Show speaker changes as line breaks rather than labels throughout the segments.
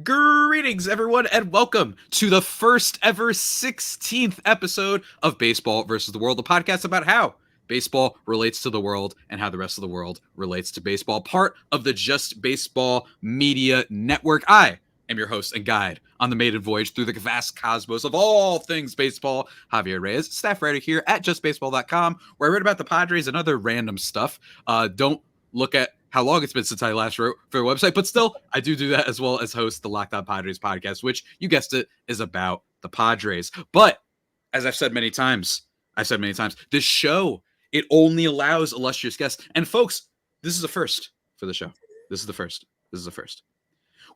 Greetings, everyone, and welcome to the first ever 16th episode of Baseball versus the World, the podcast about how baseball relates to the world and how the rest of the world relates to baseball, part of the Just Baseball Media Network. I am your host and guide on the maiden voyage through the vast cosmos of all things baseball, Javier Reyes, staff writer here at justbaseball.com, where I write about the Padres and other random stuff. Don't look at how long it's been since I last wrote for a website, but still, I do that as well as host the Locked On Padres podcast, which, you guessed it, is about the Padres. But as I've said many times, this show, it only allows illustrious guests. And folks, this is a first for the show. This is the first.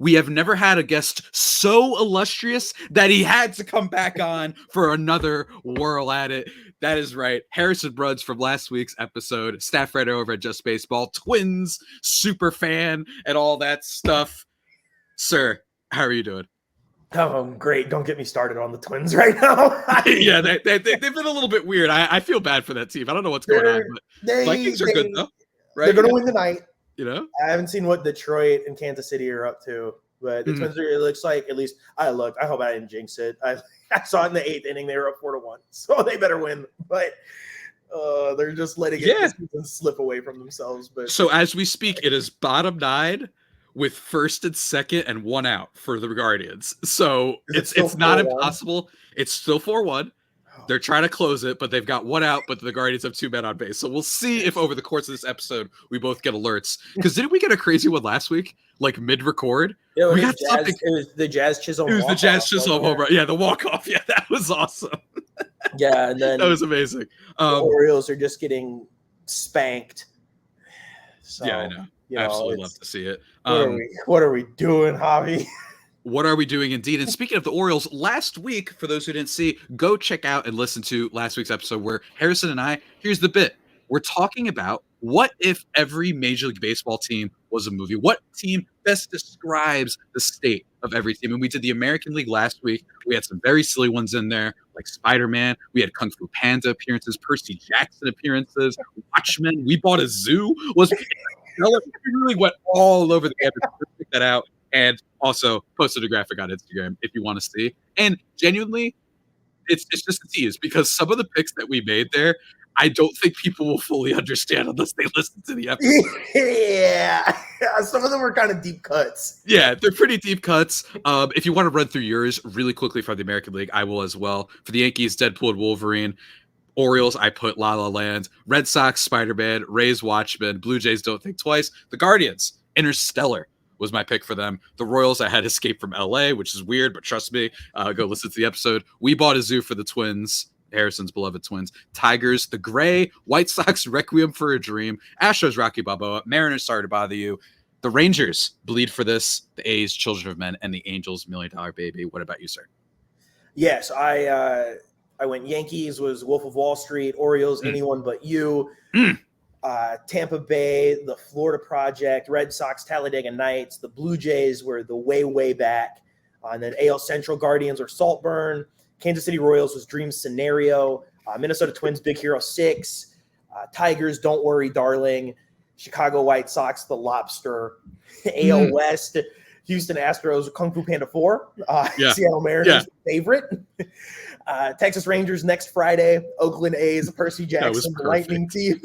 We have never had a guest so illustrious that he had to come back on for another whirl at it. That is right. Harrison Bruns from last week's episode, staff writer over at Just Baseball, Twins, super fan, and all that stuff. Sir, how are you doing?
Oh, great. Don't get me started on the Twins right now.
Yeah, they've been a little bit weird. I feel bad for that team. I don't know what's going on, but Vikings are good, though. Right?
They're going to win tonight.
You know,
I haven't seen what Detroit and Kansas City are up to, but the Twins it looks like, at least I looked. I hope I didn't jinx it. I saw it in the 8th inning. They were up 4-1, so they better win. But they're just letting it slip away from themselves. But
so as we speak, it is bottom 9 with first and second and 1 out for the Guardians. So it's not impossible. It's still 4-1. They're trying to close it, but they've got 1 out, but the Guardians have 2 men on base. So we'll see if over the course of this episode, we both get alerts. Because didn't we get a crazy one last week? Like mid-record?
Yeah,
we got
something. It was the Jazz Chisholm.
It was the Jazz Chisholm home run. Yeah, the walk-off. Yeah, that was awesome.
Yeah, and then
that was amazing.
The Orioles are just getting spanked. So,
yeah, I know. Absolutely love to see it.
What are we doing, Javi?
What are we doing indeed? And speaking of the Orioles, last week, for those who didn't see, go check out and listen to last week's episode where Harrison and I, here's the bit. We're talking about what if every Major League Baseball team was a movie? What team best describes the state of every team? And we did the American League last week. We had some very silly ones in there, like Spider-Man. We had Kung Fu Panda appearances, Percy Jackson appearances, Watchmen. We bought a zoo. We really went all over the campus to pick that out. And also posted a graphic on Instagram if you want to see. And genuinely, it's just a tease because some of the picks that we made there, I don't think people will fully understand unless they listen to the episode.
Yeah, some of them are kind of deep cuts.
Yeah, they're pretty deep cuts. If you want to run through yours really quickly from the American League, I will as well. For the Yankees, Deadpool and Wolverine. Orioles, I put La La Land. Red Sox, Spider-Man. Rays, Watchmen. Blue Jays, Don't Think Twice. The Guardians, Interstellar was my pick for them. The Royals, I had Escape from LA, which is weird, but trust me, go listen to the episode. We bought a zoo for the Twins, Harrison's beloved Twins. Tigers, The Gray, White Sox, Requiem for a Dream, Astros, Rocky Balboa, Mariners, Sorry to Bother You. The Rangers, Bleed for This, the A's, Children of Men, and the Angels, $1 Million Baby. What about you, sir?
Yes, I went Yankees was Wolf of Wall Street, Orioles, Anyone But You. Tampa Bay, the Florida Project, Red Sox, Talladega Nights, the Blue Jays were the way back. And then AL Central Guardians or Saltburn. Kansas City Royals was Dream Scenario. Minnesota Twins, Big Hero 6. Tigers, Don't Worry, Darling. Chicago White Sox, The Lobster. AL West, Houston Astros, Kung Fu Panda 4. Seattle Mariners, Favorite. Texas Rangers next Friday. Oakland A's, Percy Jackson, the Lightning Team.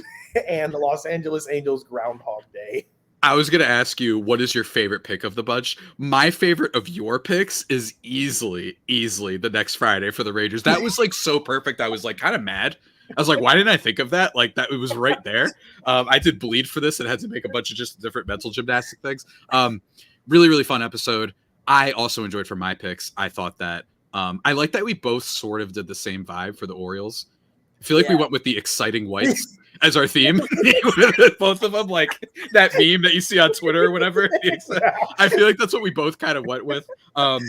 And the Los Angeles Angels, Groundhog Day.
I was going to ask you, what is your favorite pick of the bunch? My favorite of your picks is easily the next Friday for the Rangers. That was like so perfect. I was like kind of mad. I was like, why didn't I think of that? Like that, it was right there. I did Bleed for this and had to make a bunch of just different mental gymnastic things. Really, really fun episode. I also enjoyed for my picks. I thought that I like that we both sort of did the same vibe for the Orioles. I feel like we went with the exciting whites as our theme. Both of them, like that meme that you see on Twitter or whatever. I feel like that's what we both kind of went with. And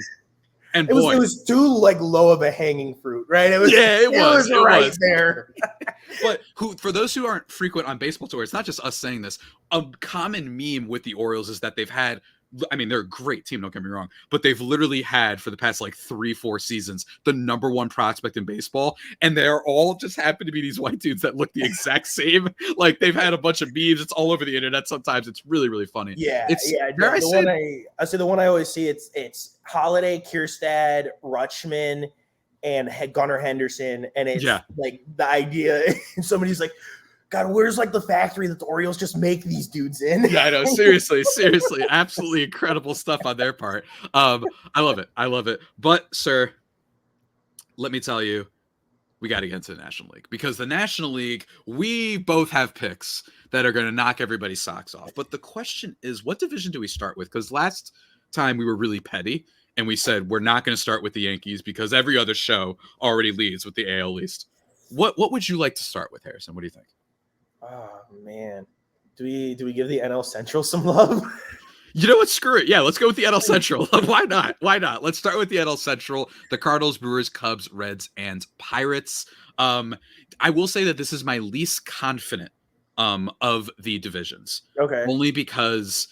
it was too like low of a hanging fruit, right? It was right there.
But for those who aren't frequent on baseball tour, it's not just us saying this. A common meme with the Orioles is that they've had I mean, they're a great team, don't get me wrong, but they've literally had for the past like 3-4 seasons the number one prospect in baseball, and they're all just happen to be these white dudes that look the exact same. Like they've had a bunch of memes. It's all over the internet. Sometimes it's really, really funny.
Yeah,
It's
yeah. I say the one I always see. It's Holiday, Kierstad, Rutschman, and Gunnar Henderson, and it's like the idea. Somebody's like, God, where's like the factory that the Orioles just make these dudes in?
Yeah, I know. Seriously, absolutely incredible stuff on their part. I love it. But sir, let me tell you, we got to get into the National League, because the National League, we both have picks that are going to knock everybody's socks off. But the question is, what division do we start with? Because last time we were really petty and we said we're not going to start with the Yankees because every other show already leads with the AL East. What would you like to start with, Harrison? What do you think?
Oh man, do we give the NL Central some love?
You know what? Screw it. Yeah, let's go with the NL Central. Why not? Let's start with the NL Central. The Cardinals, Brewers, Cubs, Reds, and Pirates. I will say that this is my least confident of the divisions.
Okay.
Only because,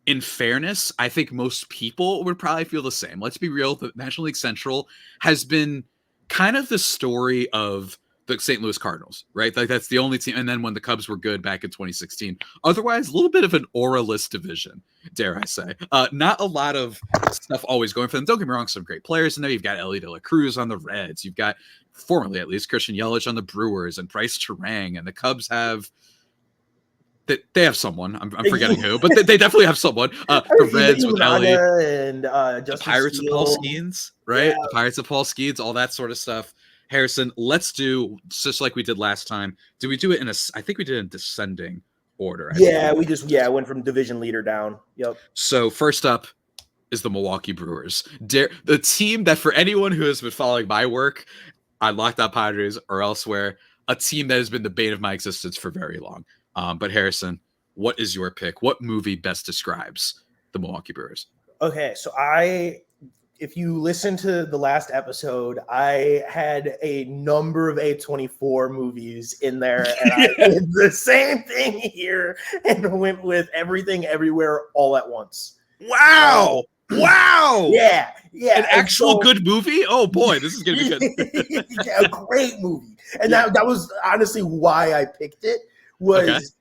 in fairness, I think most people would probably feel the same. Let's be real. The National League Central has been kind of the story of the St. Louis Cardinals, right? Like that's the only team. And then when the Cubs were good back in 2016, otherwise a little bit of an aura-less division, dare I say. Not a lot of stuff always going for them. Don't get me wrong, some great players in there. You've got Ellie De La Cruz on the Reds. You've got, formerly at least, Christian Yelich on the Brewers and Bryce Terang. And the Cubs have, they have someone. I'm forgetting who, but they definitely have someone. The Reds with Ellie.
And
the Pirates of Paul Skeens, right? Yeah. The Pirates of Paul Skeens, all that sort of stuff. Harrison, let's do just like we did last time. Did we do it I think we did in descending order.
I went from division leader down. Yep.
So first up is the Milwaukee Brewers. The team that, for anyone who has been following my work on Locked On Padres or elsewhere, a team that has been the bane of my existence for very long. But Harrison, what is your pick? What movie best describes the Milwaukee Brewers?
Okay, so if you listen to the last episode, I had a number of A24 movies in there, and I did the same thing here and went with Everything Everywhere All at Once.
Wow. Wow.
Yeah.
An actual good movie? Oh boy, this is going to be good.
A great movie. And that was honestly why I picked it, was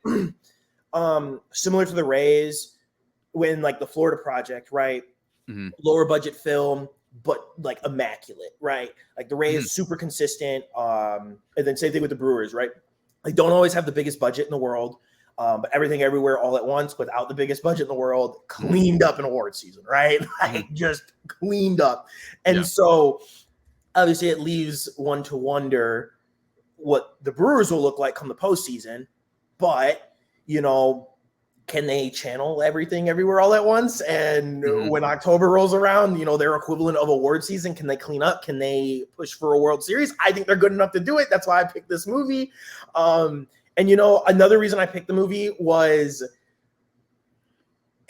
similar to the Rays when like the Florida Project, right? Mm-hmm. Lower budget film, but like immaculate, right? Like the Rays, super consistent. And then same thing with the Brewers, right? They don't always have the biggest budget in the world, but Everything Everywhere All at Once, without the biggest budget in the world, cleaned up in award season, right? Like just cleaned up. And so obviously it leaves one to wonder what the Brewers will look like come the postseason. But, you know, can they channel Everything Everywhere All at Once? And when October rolls around, you know, their equivalent of award season, can they clean up? Can they push for a World Series? I think they're good enough to do it. That's why I picked this movie. And, you know, another reason I picked the movie was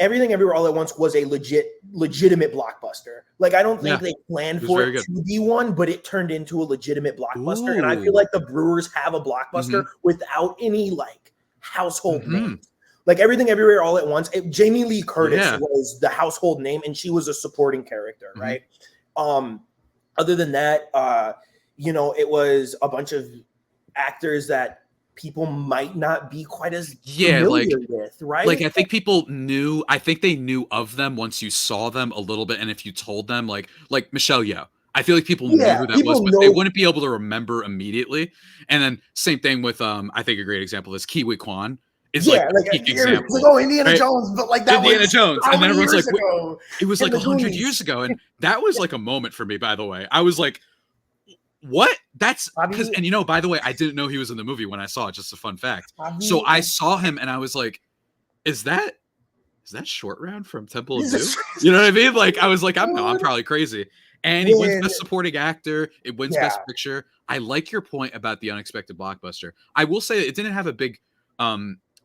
Everything Everywhere All at Once was a legitimate blockbuster. Like, I don't think they planned for it to be one, but it turned into a legitimate blockbuster. Ooh. And I feel like the Brewers have a blockbuster without any, like, household names. Like Everything Everywhere All at Once, Jamie Lee Curtis was the household name, and she was a supporting character, right? Other than that, you know, it was a bunch of actors that people might not be quite as familiar with, right?
Like I think they knew of them once you saw them a little bit, and if you told them, like Michelle Yeoh, I feel like people knew who that was, but they wouldn't be able to remember immediately. And then same thing with I think a great example is Kiwi Kwan. Is like peak example.
It's like, Indiana Jones, but like that
Indiana Jones, and then everyone's like, it was like
100
years ago, and that was like a moment for me. By the way, I was like, what? That's because, and you know, by the way, I didn't know he was in the movie when I saw it. Just a fun fact. So I saw him, and I was like, is that Short Round from Temple of Doom? You know what I mean? Like I was like, I'm probably crazy. And he wins Best Supporting Actor. It wins Best Picture. I like your point about the unexpected blockbuster. I will say it didn't have a big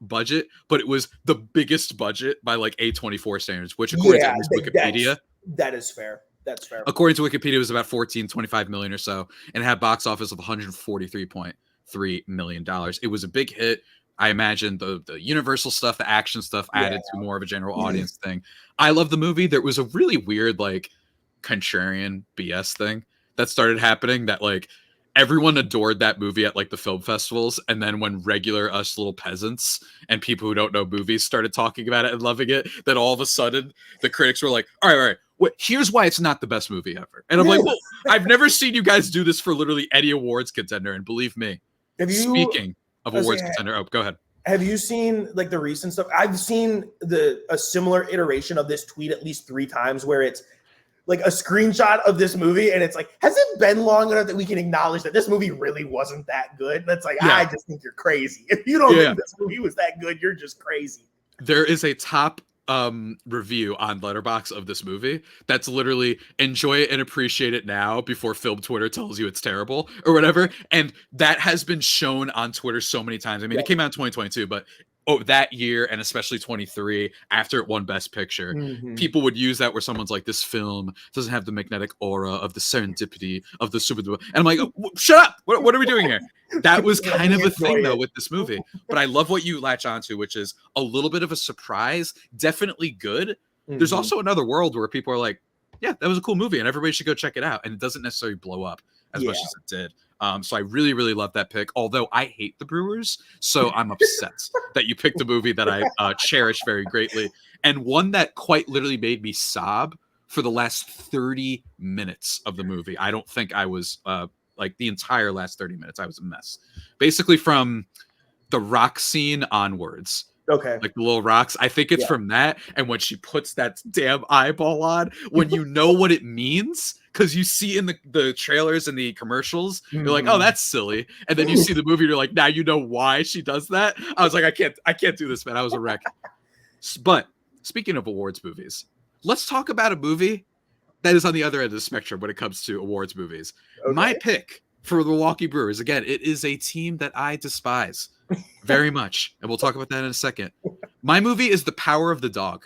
budget, but it was the biggest budget by like A24 standards, which according to Wikipedia,
that is fair. That's fair.
According to Wikipedia, it was about 25 million or so, and it had box office of $143.3 million. It was a big hit. I imagine the Universal stuff, the action stuff added
Yeah.
to more of a general audience thing. I love the movie. There was a really weird, like, contrarian BS thing that started happening that, like, everyone adored that movie at, like, the film festivals. And then when regular us little peasants and people who don't know movies started talking about it and loving it, then all of a sudden the critics were like, all right, here's why it's not the best movie ever. And I'm like, well, I've never seen you guys do this for literally any awards contender. And believe me, speaking of awards contender, oh, go ahead.
Have you seen like the recent stuff? I've seen a similar iteration of this tweet at least 3 times where it's like a screenshot of this movie and it's like, has it been long enough that we can acknowledge that this movie really wasn't that good? And it's like, I just think you're crazy. If you don't think this movie was that good, you're just crazy.
There is a top review on Letterboxd of this movie that's literally enjoy it and appreciate it now before film Twitter tells you it's terrible or whatever. And that has been shown on Twitter so many times. I mean, it came out in 2022, but that year, and especially 23, after it won Best Picture, people would use that where someone's like, this film doesn't have the magnetic aura of the serendipity of the super. And I'm like, oh, shut up. What are we doing here? That was kind of a thing, though, with this movie. But I love what you latch onto, which is a little bit of a surprise, definitely good. There's also another world where people are like, yeah, that was a cool movie, and everybody should go check it out. And it doesn't necessarily blow up as much as it did. So I really, really love that pick, although I hate the Brewers. So I'm upset that you picked a movie that I cherish very greatly, and one that quite literally made me sob for the last 30 minutes of the movie. I don't think I was like the entire last 30 minutes. I was a mess. Basically from the rock scene onwards.
Okay.
Like the little rocks. I think it's from that. And when she puts that damn eyeball on, when you know what it means, because you see in the trailers and the commercials, you're like, oh, that's silly. And then you see the movie, you're like, now you know why she does that. I was like, I can't do this, man. I was a wreck. But speaking of awards movies, let's talk about a movie that is on the other end of the spectrum when it comes to awards movies. Okay. My pick for the Milwaukee Brewers, again, it is a team that I despise very much, and we'll talk about that in a second. My movie is The Power of the Dog.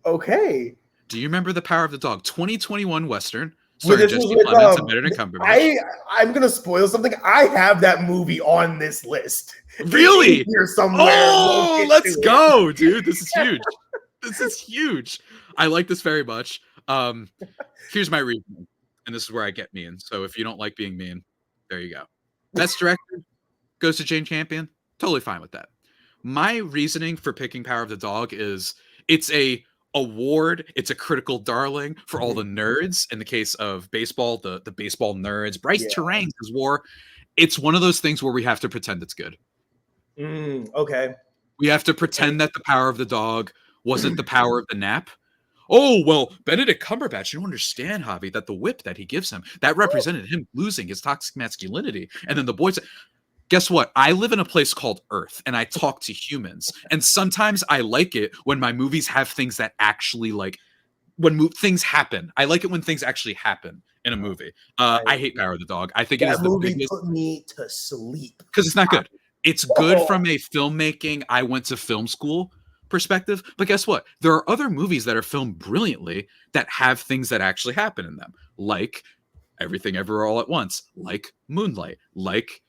Okay.
Do you remember The Power of the Dog? 2021 Western, starring Jesse Plemons and Benedict Cumberbatch.
I'm going to spoil something. I have that movie on this list.
Really?
Here somewhere.
Oh, let's go, dude. This is huge. This is huge. I like this very much. Here's my reasoning, and this is where I get mean. So if you don't like being mean, there you go. Best director goes to Jane Campion. Totally fine with that. My reasoning for picking Power of the Dog is it's a award. It's a critical darling for all the nerds. In the case of baseball, the baseball nerds. Bryce Terang says War. It's one of those things where we have to pretend it's good.
Okay.
We have to pretend that The Power of the Dog wasn't the power of the nap. Oh, well, Benedict Cumberbatch, you don't understand, Javi, that the whip that he gives him, that represented him losing his toxic masculinity. And then the boys... Guess what? I live in a place called Earth, and I talk to humans. And sometimes I like it when my movies have things that actually, like, when things happen. I like it when things actually happen in a movie. I hate Power of the Dog. I think it is the biggest...
put me to sleep.
Because it's not good. It's good from a filmmaking, I went to film school perspective. But guess what? There are other movies that are filmed brilliantly that have things that actually happen in them. Like Everything Everywhere All at Once. Like Moonlight. Like...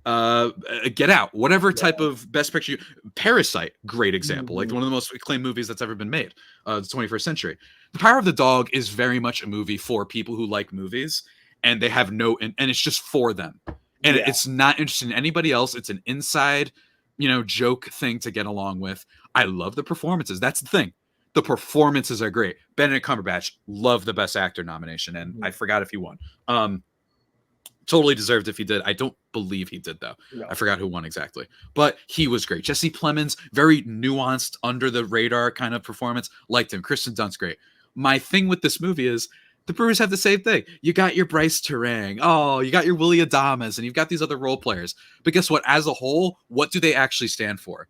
Get Out, whatever type of best picture. Parasite, great example, like one of the most acclaimed movies that's ever been made, the 21st century. The Power of the Dog is very much a movie for people who like movies, and they have and it's just for them, and it's not interested in anybody else. It's an inside, joke thing to get along with. I love the performances. That's the thing. The performances are great. Benedict Cumberbatch, love the Best Actor nomination, and I forgot if he won. Totally deserved if he did. I don't believe he did, though. No. I forgot who won exactly. But he was great. Jesse Plemons, very nuanced, under the radar kind of performance. Liked him. Kristen Dunst, great. My thing with this movie is the Brewers have the same thing. You got your Bryce Terang. Oh, you got your Willie Adames, and you've got these other role players. But guess what? As a whole, what do they actually stand for?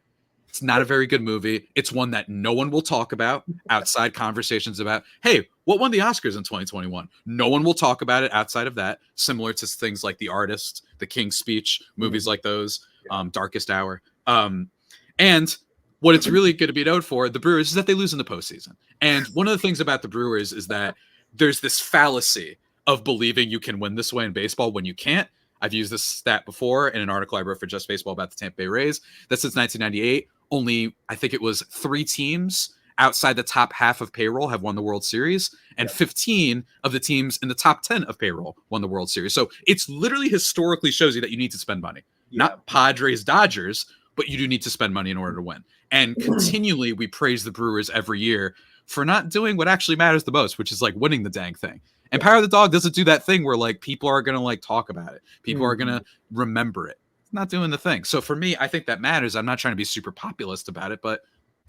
It's not a very good movie. It's one that no one will talk about outside conversations about, hey, what won the Oscars in 2021? No one will talk about it outside of that, similar to things like The Artist, The King's Speech, movies like those, Darkest Hour. And what it's really going to be known for, the Brewers, is that they lose in the postseason. And one of the things about the Brewers is that there's this fallacy of believing you can win this way in baseball when you can't. I've used this stat before in an article I wrote for Just Baseball about the Tampa Bay Rays, that since 1998, only, I think it was 3 teams outside the top half of payroll have won the World Series, and 15 of the teams in the top 10 of payroll won the World Series. So it's literally historically shows you that you need to spend money. Not Padres, Dodgers, but you do need to spend money in order to win. And continually, we praise the Brewers every year for not doing what actually matters the most, which is like winning the dang thing. And Power of the Dog doesn't do that thing where like people are going to like talk about it. People are going to remember it. It's not doing the thing. So for me, I think that matters. I'm not trying to be super populist about it, but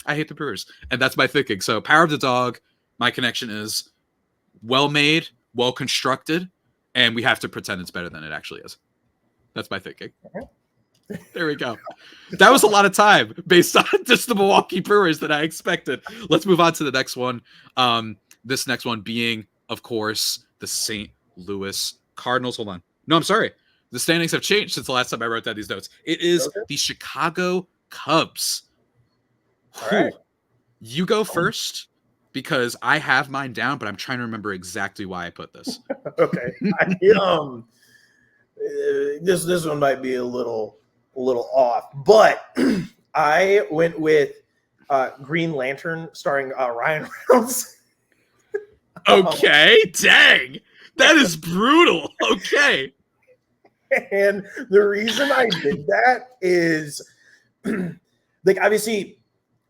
I hate the Brewers. And that's my thinking. So Power of the Dog, my connection is well made, well constructed, and we have to pretend it's better than it actually is. That's my thinking. There we go. That was a lot of time based on just the Milwaukee Brewers that I expected. Let's move on to the next one. This next one being, of course, the St. Louis Cardinals. Hold on. No, I'm sorry. The standings have changed since the last time I wrote down these notes. It is the Chicago Cubs.
All right.
You go first because I have mine down, but I'm trying to remember exactly why I put this.
Okay. This one might be a little off, but I went with Green Lantern starring Ryan Reynolds.
Okay, dang, that is brutal. Okay.
And the reason I did that is like obviously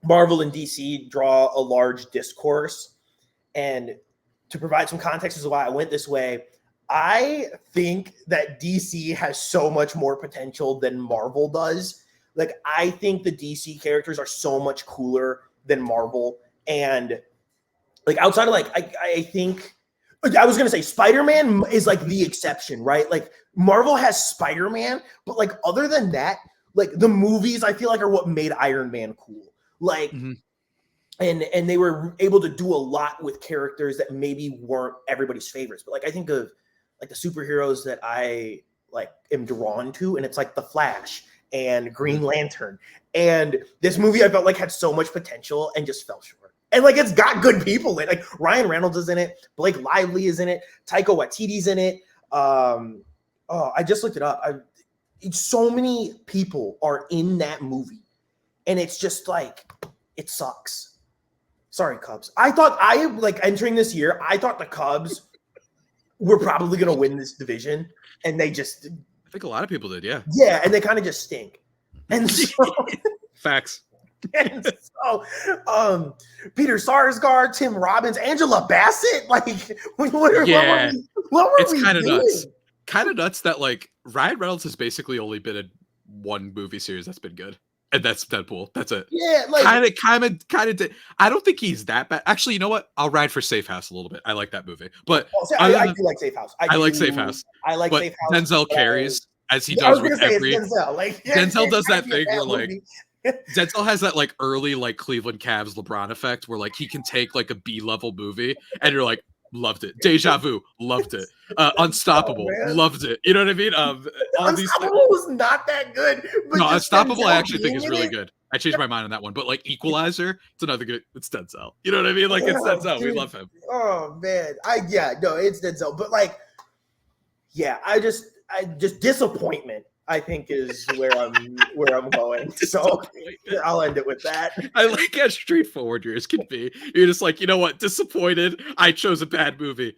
Marvel and DC draw a large discourse, and to provide some context as to why I went this way, I think that DC has so much more potential than Marvel does. Like, I think the DC characters are so much cooler than Marvel. And like outside of like, I think I was going to say Spider-Man is like the exception, right? Like Marvel has Spider-Man, but like other than that, like the movies I feel like are what made Iron Man cool. Like, and they were able to do a lot with characters that maybe weren't everybody's favorites. But like, I think of like the superheroes that I like am drawn to, and it's like the Flash and Green Lantern. And this movie I felt like had so much potential and just fell short. And like it's got good people in it. Like Ryan Reynolds is in it, Blake Lively is in it, Taika Waititi's in it. I just looked it up. So many people are in that movie, and it's just like it sucks. Sorry, Cubs. I thought entering this year, I thought the Cubs were probably going to win this division, and they just.
I think a lot of people did, yeah.
Yeah, and they kind of just stink. And so,
facts.
And so, Peter Sarsgaard, Tim Robbins, Angela Bassett, like, what were we
kind of
doing?
nuts. Kind of nuts that like Ryan Reynolds has basically only been in one movie series that's been good, and that's Deadpool. That's it.
Yeah, like
kind of. I don't think he's that bad. Actually, you know what? I'll ride for Safe House a little bit. I like that movie, but
I do like Safe House.
I like Safe House.
I like Safe House.
Denzel carries as he does with every.
Denzel. Like,
Denzel does that thing where like. Denzel has that like early like Cleveland Cavs LeBron effect where like he can take like a B-level movie and you're like loved it. Deja Vu, loved it. Unstoppable, loved it. You know what I mean?
Unstoppable was not that good. But
no, Unstoppable I actually think is really good. I changed my mind on that one, but like Equalizer, it's another good. It's Denzel. You know what I mean? Like it's Denzel. Dude. We love him.
Oh man, it's Denzel. But like, I just disappointment. I think is where I'm going. So I'll end it with that.
I like how straightforward yours can be. You're just like, you know what? Disappointed. I chose a bad movie.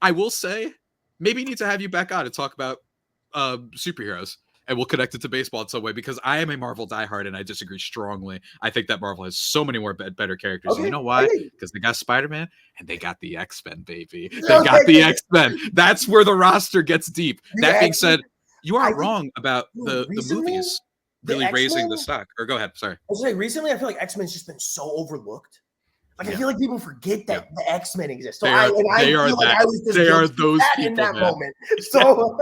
I will say, maybe need to have you back on to talk about superheroes, and we'll connect it to baseball in some way because I am a Marvel diehard and I disagree strongly. I think that Marvel has so many more better characters. Okay. You know why? Because they got Spider-Man and they got the X-Men, baby. They got the X-Men. That's where the roster gets deep. That being said, you aren't wrong about the movies really raising the stock. Or go ahead. Sorry.
I was saying recently, I feel like X-Men's just been so overlooked. Like I feel like people forget that the X-Men exist. So I was just those people in that moment. So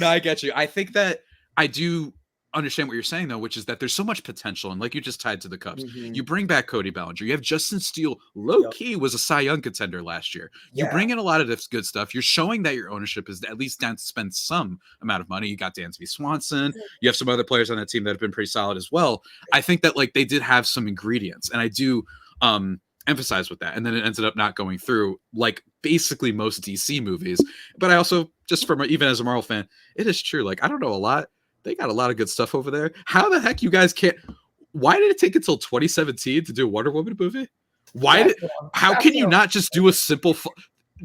no, I get you. I think that I do understand what you're saying though, which is that there's so much potential, and like you just tied to the Cubs. You bring back Cody Bellinger. You have Justin Steele. Low key was a Cy Young contender last year. You bring in a lot of this good stuff. You're showing that your ownership is at least down to spend some amount of money. You got Dansby Swanson. You have some other players on that team that have been pretty solid as well. I think that like they did have some ingredients, and I do emphasize with that. And then it ended up not going through like basically most DC movies. But I also just from even as a Marvel fan, it is true. Like, I don't know a lot. They got a lot of good stuff over there. How the heck you guys can't? Why did it take until 2017 to do a Wonder Woman movie? How can you not just do a simple?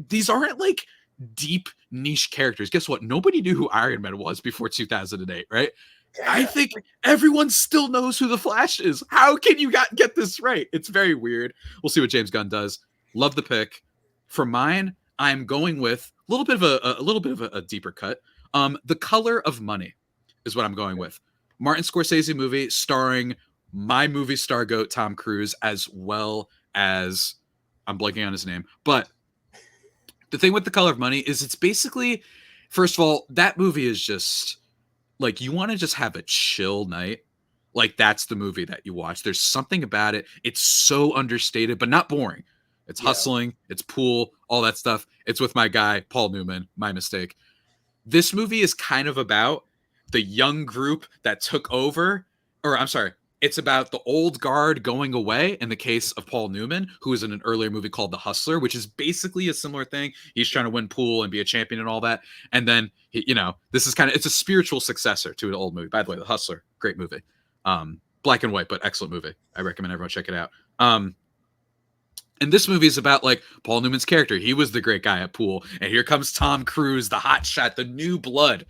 These aren't like deep niche characters. Guess what? Nobody knew who Iron Man was before 2008, right? I think everyone still knows who the Flash is. How can you get this right? It's very weird. We'll see what James Gunn does. Love the pick. For mine, I'm going with a little bit of a deeper cut. The Color of Money is what I'm going with. Martin Scorsese movie starring my movie star goat Tom Cruise, as well as I'm blanking on his name. But the thing with The Color of Money is it's basically, first of all, that movie is just like, you want to just have a chill night. Like, that's the movie that you watch. There's something about it. It's so understated, but not boring. It's hustling. It's pool, all that stuff. It's with my guy, Paul Newman. My mistake. This movie is kind of about the young group that took over, or I'm sorry, it's about the old guard going away in the case of Paul Newman, who was in an earlier movie called The Hustler, which is basically a similar thing. He's trying to win pool and be a champion and all that. And then, this is it's a spiritual successor to an old movie. By the way, The Hustler, great movie. Black and white, but excellent movie. I recommend everyone check it out. And this movie is about like Paul Newman's character. He was the great guy at pool. And here comes Tom Cruise, the hot shot, the new blood.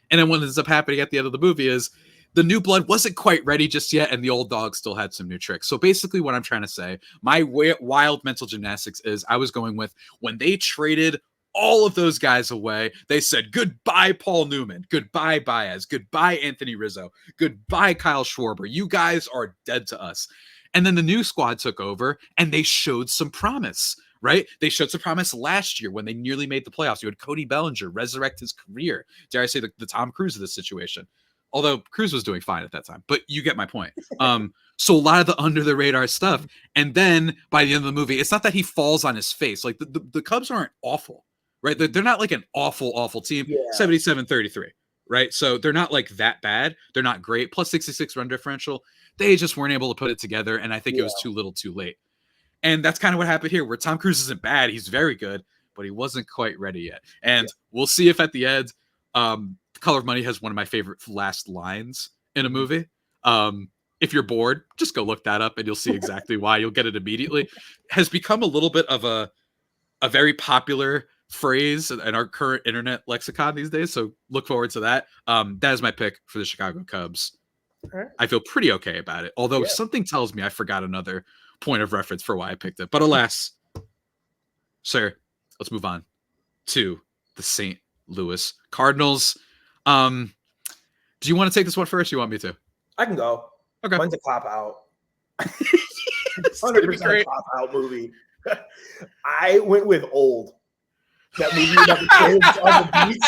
And then what ends up happening at the end of the movie is the new blood wasn't quite ready just yet, and the old dog still had some new tricks. So basically what I'm trying to say, my wild mental gymnastics is I was going with when they traded all of those guys away, they said, goodbye, Paul Newman, goodbye, Baez, goodbye, Anthony Rizzo, goodbye, Kyle Schwarber. You guys are dead to us. And then the new squad took over, and they showed some promise, right? They showed some promise last year when they nearly made the playoffs. You had Cody Bellinger resurrect his career. Dare I say the Tom Cruise of this situation? Although Cruz was doing fine at that time, but you get my point. So a lot of the under the radar stuff. And then by the end of the movie, it's not that he falls on his face. Like the Cubs aren't awful, right? They're not like an awful team. 77-33, right? So they're not like that bad. They're not great. Plus 66 run differential. They just weren't able to put it together. And I think it was too little too late. And that's kind of what happened here, where Tom Cruise isn't bad. He's very good, but he wasn't quite ready yet. And we'll see if at the end, Color of Money has one of my favorite last lines in a movie. If you're bored, just go look that up and you'll see exactly why. You'll get it immediately. Has become a little bit of a very popular phrase in our current internet lexicon these days. So look forward to that. That is my pick for the Chicago Cubs.
Right.
I feel pretty okay about it. Although something tells me I forgot another point of reference for why I picked it. But alas, sir, let's move on to the St. Louis Cardinals. Do you want to take this one first? Or you want me to?
I can go.
Okay.
Mine's a cop out. 100% cop out movie. I went with Old. That movie about the kids on the beach.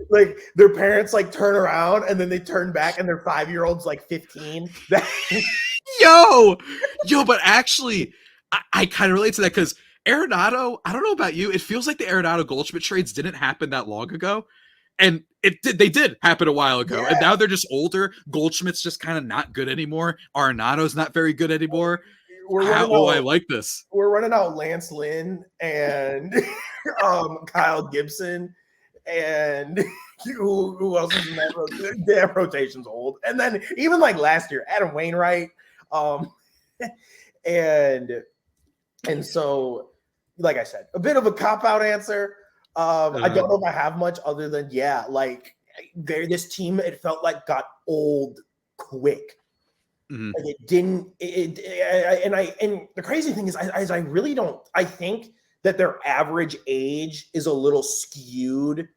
like their parents like turn around and then they turn back and their 5-year-old's like 15.
Yo, but actually, I kind of relate to that because Arenado, I don't know about you, it feels like the Arenado Goldschmidt trades didn't happen that long ago. And they did happen a while ago. Yeah. And now they're just older. Goldschmidt's just kind of not good anymore. Arenado's not very good anymore. I like this.
We're running out Lance Lynn and Kyle Gibson and who else is in that? Damn, rotation's old. And then even like last year, Adam Wainwright. And so, like I said, a bit of a cop-out answer. I don't know if I have much other than, like this team, it felt like got old quick. Mm-hmm. Like it didn't, and the crazy thing is I really don't, I think that their average age is a little skewed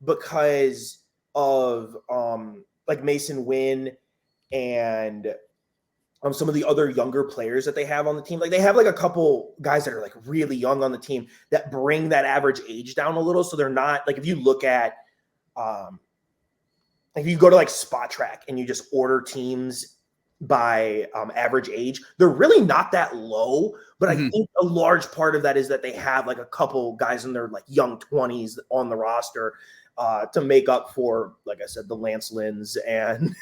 because of like Mason Wynn and some of the other younger players that they have on the team. Like they have like a couple guys that are like really young on the team that bring that average age down a little. So they're not like, if you look at, if you go to like Spot Track and you just order teams by average age, they're really not that low. But I think a large part of that is that they have like a couple guys in their like young 20s on the roster to make up for, like I said, the Lance Lynn's and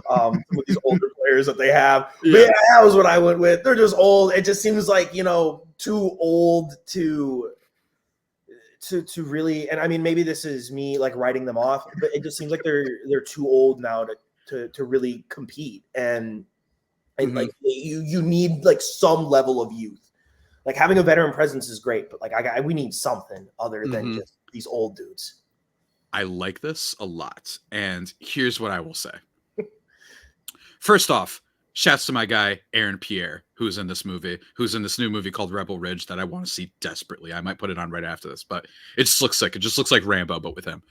some of these older players that they have. But yeah, that was what I went with. They're just old. It just seems like, too old to to really, and I mean, maybe this is me like writing them off, but it just seems like they're too old now to really compete. And like you need like some level of youth. Like having a veteran presence is great, but like we need something other than just these old dudes.
I like this a lot, and here's what I will say. First off, shouts to my guy Aaron Pierre, who's in this new movie called Rebel Ridge that I want to see desperately. I might put it on right after this, but it just looks sick. It just looks like Rambo, but with him.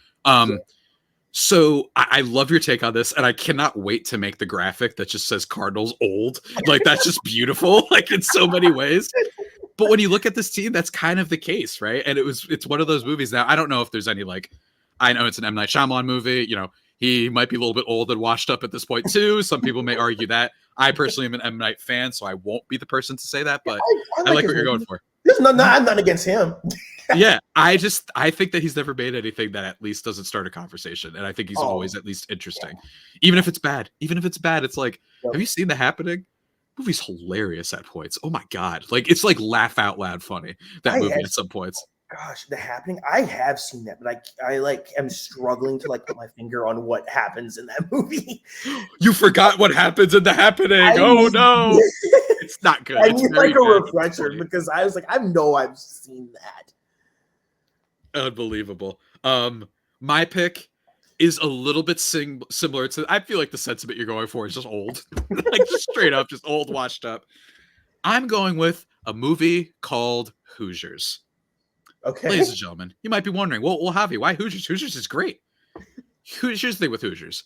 So I love your take on this, and I cannot wait to make the graphic that just says Cardinals old. Like, that's just beautiful, like in so many ways. But when you look at this team, that's kind of the case, right? And it's one of those movies. Now, I don't know if there's any like, I know it's an M. Night Shyamalan movie. You know, he might be a little bit old and washed up at this point too. Some people may argue that. I personally am an M. Night fan, so I won't be the person to say that. But I like what you're going for.
I'm not against him.
Yeah, I think that he's never made anything that at least doesn't start a conversation, and I think he's always at least interesting, even if it's bad. It's like, have you seen The Happening? The movie's hilarious at points. Oh my god, like it's like laugh out loud funny, that movie at some points.
Gosh, The Happening. I have seen that, but I like am struggling to like put my finger on what happens in that movie.
You forgot what happens in The Happening. Oh no, it's not good.
I need like a refresher because I was like, I've seen that.
Unbelievable. My pick is a little bit similar to, I feel like the sentiment you're going for is just old. Like just straight up, just old, washed up. I'm going with a movie called Hoosiers.
Okay.
Ladies and gentlemen, you might be wondering, well, Javi, why Hoosiers? Hoosiers is great. Here's the thing with Hoosiers.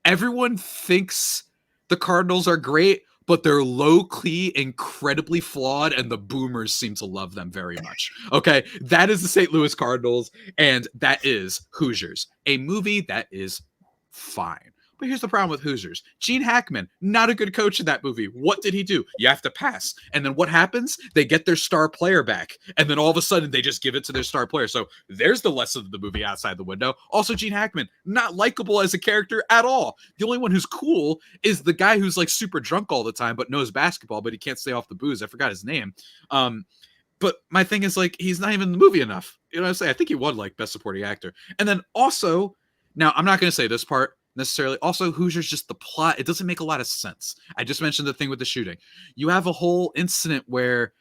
Everyone thinks the Cardinals are great, but they're low-key incredibly flawed, and the boomers seem to love them very much. Okay, that is the St. Louis Cardinals, and that is Hoosiers, a movie that is fine. But here's the problem with Hoosiers. Gene Hackman, not a good coach in that movie. What did he do? You have to pass. And then what happens? They get their star player back. And then all of a sudden, they just give it to their star player. So there's the lesson of the movie outside the window. Also, Gene Hackman, not likable as a character at all. The only one who's cool is the guy who's like super drunk all the time, but knows basketball, but he can't stay off the booze. I forgot his name. But my thing is like, he's not even in the movie enough. You know what I'm saying? I think he won like Best Supporting Actor. And then also, now I'm not going to say this part necessarily. Also, Hoosiers, just the plot, it doesn't make a lot of sense. I just mentioned the thing with the shooting. You have a whole incident where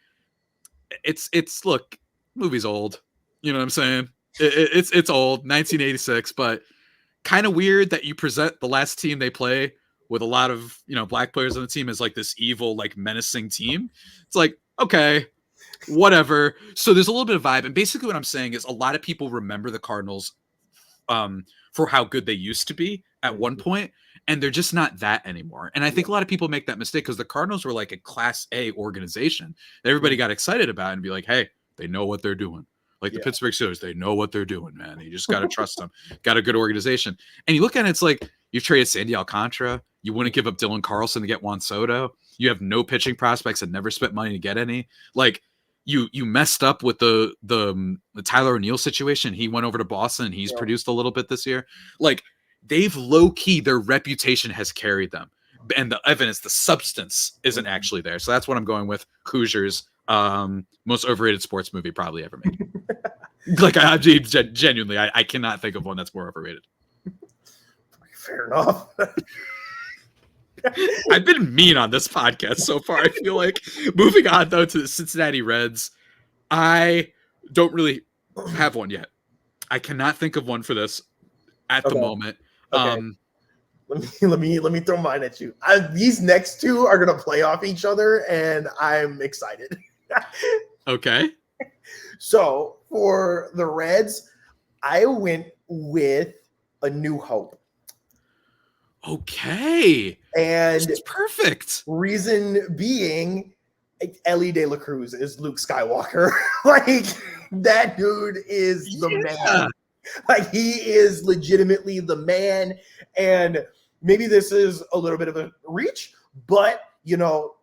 it's look, movie's old. You know what I'm saying? It's old, 1986, but kind of weird that you present the last team they play with a lot of, you know, black players on the team as like this evil, like menacing team. It's like, okay, whatever. So there's a little bit of vibe. And basically what I'm saying is a lot of people remember the Cardinals for how good they used to be at one point, and they're just not that anymore. And I think a lot of people make that mistake because the Cardinals were like a Class A organization that everybody got excited about and be like, hey, they know what they're doing. Like the Pittsburgh Steelers, they know what they're doing, man. You just got to trust them. Got a good organization. And you look at it, it's like you traded Sandy Alcantara. You wouldn't give up Dylan Carlson to get Juan Soto. You have no pitching prospects and never spent money to get any. Like, you messed up with the Tyler O'Neill situation. He went over to Boston and he's produced a little bit this year. Like, they've low-key, their reputation has carried them. And the evidence, the substance isn't actually there. So that's what I'm going with. Hoosiers, most overrated sports movie probably ever made. Like, genuinely, I cannot think of one that's more overrated.
Fair enough.
I've been mean on this podcast so far. I feel like moving on though to the Cincinnati Reds. I don't really have one yet. I cannot think of one for this at the moment.
Okay. Let me throw mine at you. These next two are gonna play off each other, and I'm excited.
Okay. So
for the Reds, I went with A New Hope.
Okay.
And
it's perfect.
Reason being, Ellie De La Cruz is Luke Skywalker. Like, that dude is the man. Like, he is legitimately the man. And maybe this is a little bit of a reach, but, you know,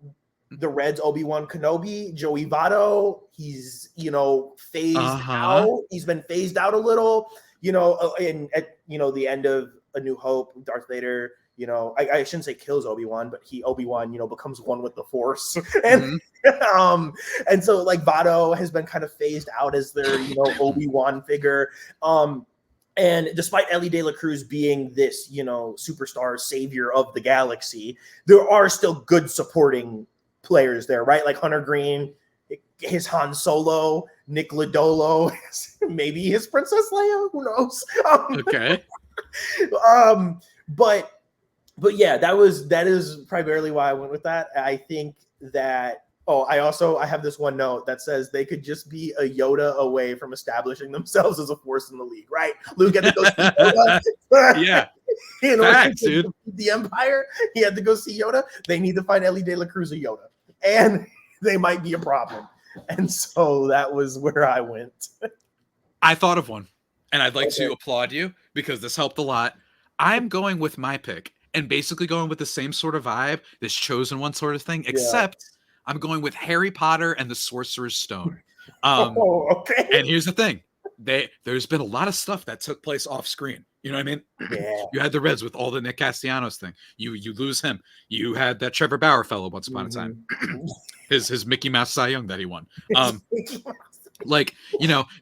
the Reds, Obi-Wan Kenobi, Joey Votto, he's, you know, phased out. He's been phased out a little, you know, at the end of A New Hope, Darth Vader, you know, I shouldn't say kills Obi-Wan, but Obi-Wan, you know, becomes one with the Force. And And so like Votto has been kind of phased out as their, Obi-Wan figure. And despite Ellie De La Cruz being this, superstar savior of the galaxy, there are still good supporting players there, right? Like Hunter Green, his Han Solo, Nick Lodolo, maybe his Princess Leia, who knows?
Okay.
But yeah, that is primarily why I went with that. I think that I have this one note that says they could just be a Yoda away from establishing themselves as a force in the league, right? Luke had to go see Yoda.
Yeah.
In order
Facts,
to
dude.
defeat the Empire, he had to go see Yoda. They need to find Ellie De La Cruz a Yoda, and they might be a problem. And so that was where I went.
I thought of one, and I'd like to applaud you because this helped a lot. I'm going with my pick and basically going with the same sort of vibe, this chosen one sort of thing, except I'm going with Harry Potter and the Sorcerer's Stone.
Okay.
And here's the thing. There's been a lot of stuff that took place off screen. You know what I mean?
Yeah.
You had the Reds with all the Nick Castellanos thing. You lose him. You had that Trevor Bauer fellow once upon a time. his Mickey Mouse Cy Young that he won. Like,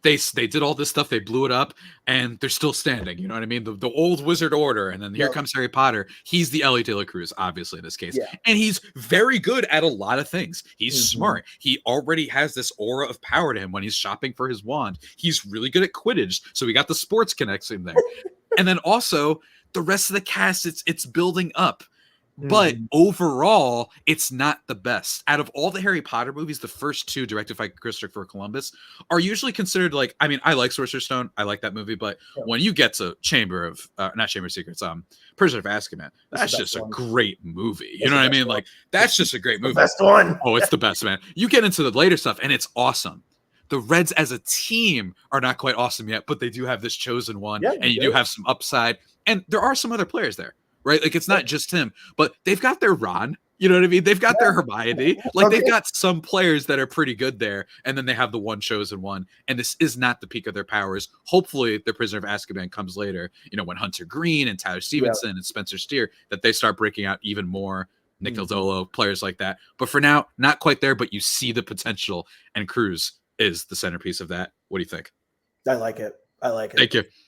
they did all this stuff, they blew it up, and they're still standing. You know what I mean? The old Wizard Order, and then here comes Harry Potter. He's the Ellie De La Cruz, obviously, in this case.
Yeah.
And he's very good at a lot of things. He's smart. He already has this aura of power to him when he's shopping for his wand. He's really good at Quidditch, so we got the sports connection there. And then also, the rest of the cast, it's building up. But overall, it's not the best. Out of all the Harry Potter movies, the first two directed by Christopher Columbus are usually considered like, I mean, I like Sorcerer's Stone. I like that movie. But when you get to not Chamber of Secrets, Prisoner of Azkaban, that's just a great movie. You know what I mean? Like, that's just a great movie.
Best one.
Oh, it's the best, man. You get into the later stuff and it's awesome. The Reds as a team are not quite awesome yet, but they do have this chosen one, and you do have some upside. And there are some other players there. Right? Like, it's not just him, but they've got their Ron, you know what I mean? They've got their Hermione. Like, they've got some players that are pretty good there, and then they have the one chosen one, and this is not the peak of their powers. Hopefully, the Prisoner of Azkaban comes later, when Hunter Green and Tyler Stevenson and Spencer Steer, that they start breaking out even more. Nick Lodolo, players like that. But for now, not quite there, but you see the potential, and Cruz is the centerpiece of that. What do you think?
I like it.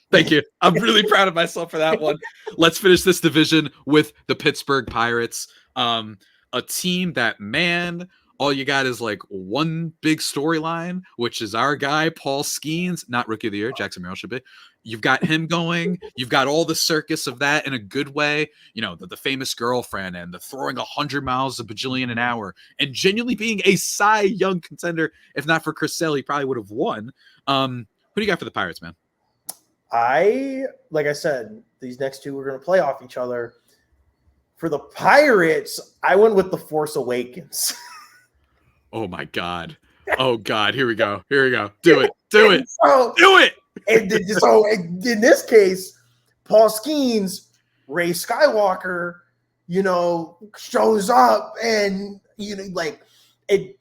Thank you. I'm really proud of myself for that one. Let's finish this division with the Pittsburgh Pirates. A team that, man, all you got is like one big storyline, which is our guy, Paul Skeens, not Rookie of the Year. Jackson Merrill should be. You've got him going. You've got all the circus of that in a good way. The famous girlfriend and the throwing 100 miles a bajillion an hour and genuinely being a Cy Young contender. If not for Chris Sale, he probably would have won. Who do you got for the Pirates, man?
Like I said, these next two we're going to play off each other. For the Pirates, I went with The Force Awakens.
Oh my God. Oh God. Here we go. Do it. Do it.
So in this case, Paul Skeens, Ray Skywalker, shows up, and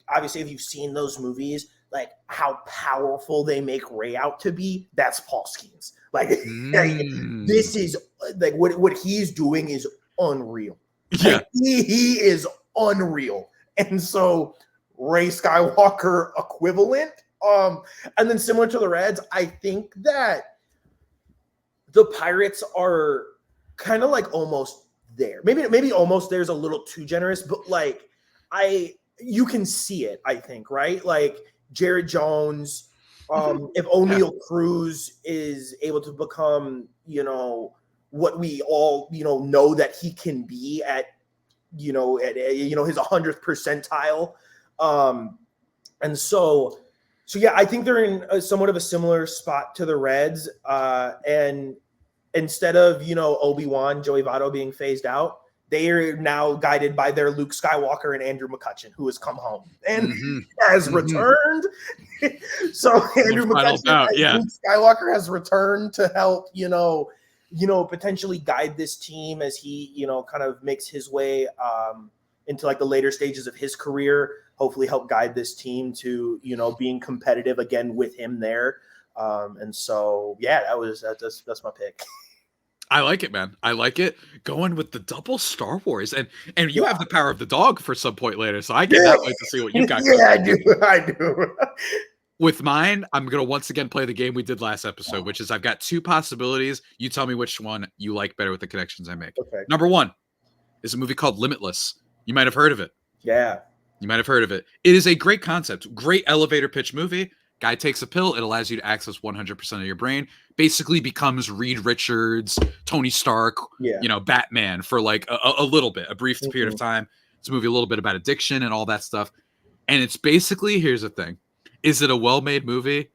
obviously if you've seen those movies, like how powerful they make Ray out to be, that's Paul Skeens. Like, this is like what he's doing is unreal.
Yeah,
like, he is unreal. And so Ray Skywalker equivalent. And then similar to the Reds, I think that the Pirates are kind of like almost there. Maybe almost there's a little too generous, but like you can see it, I think, right? Like Jared Jones, if O'Neal Cruz is able to become, what we all, know that he can be at his 100th percentile. And so yeah, I think they're in somewhat of a similar spot to the Reds. And instead of, Obi-Wan, Joey Votto being phased out, they are now guided by their Luke Skywalker and Andrew McCutcheon, who has come home and has returned. So Andrew McCutcheon, Luke Skywalker has returned to help, potentially guide this team as he, kind of makes his way into like the later stages of his career. Hopefully help guide this team to, being competitive again with him there. And so, yeah, that's my pick.
I like it, man. I like it. Going with the double Star Wars, and you
Yeah.
have the power of the dog for some point later, so I
Yeah,
cannot wait to see what you got.
yeah, I do. I do.
With mine, I'm gonna once again play the game we did last episode, which is I've got two possibilities. You tell me which one you like better with the connections I make.
Okay.
Number one is a movie called Limitless. You might have heard of it.
Yeah.
You might have heard of it. It is a great concept, great elevator pitch movie. Guy takes a pill, it allows you to access 100% of your brain, basically becomes Reed Richards, Tony Stark,
Yeah.
Batman for like a little bit, a brief period of time. It's a movie a little bit about addiction and all that stuff. And it's basically, here's the thing. Is it a well-made movie?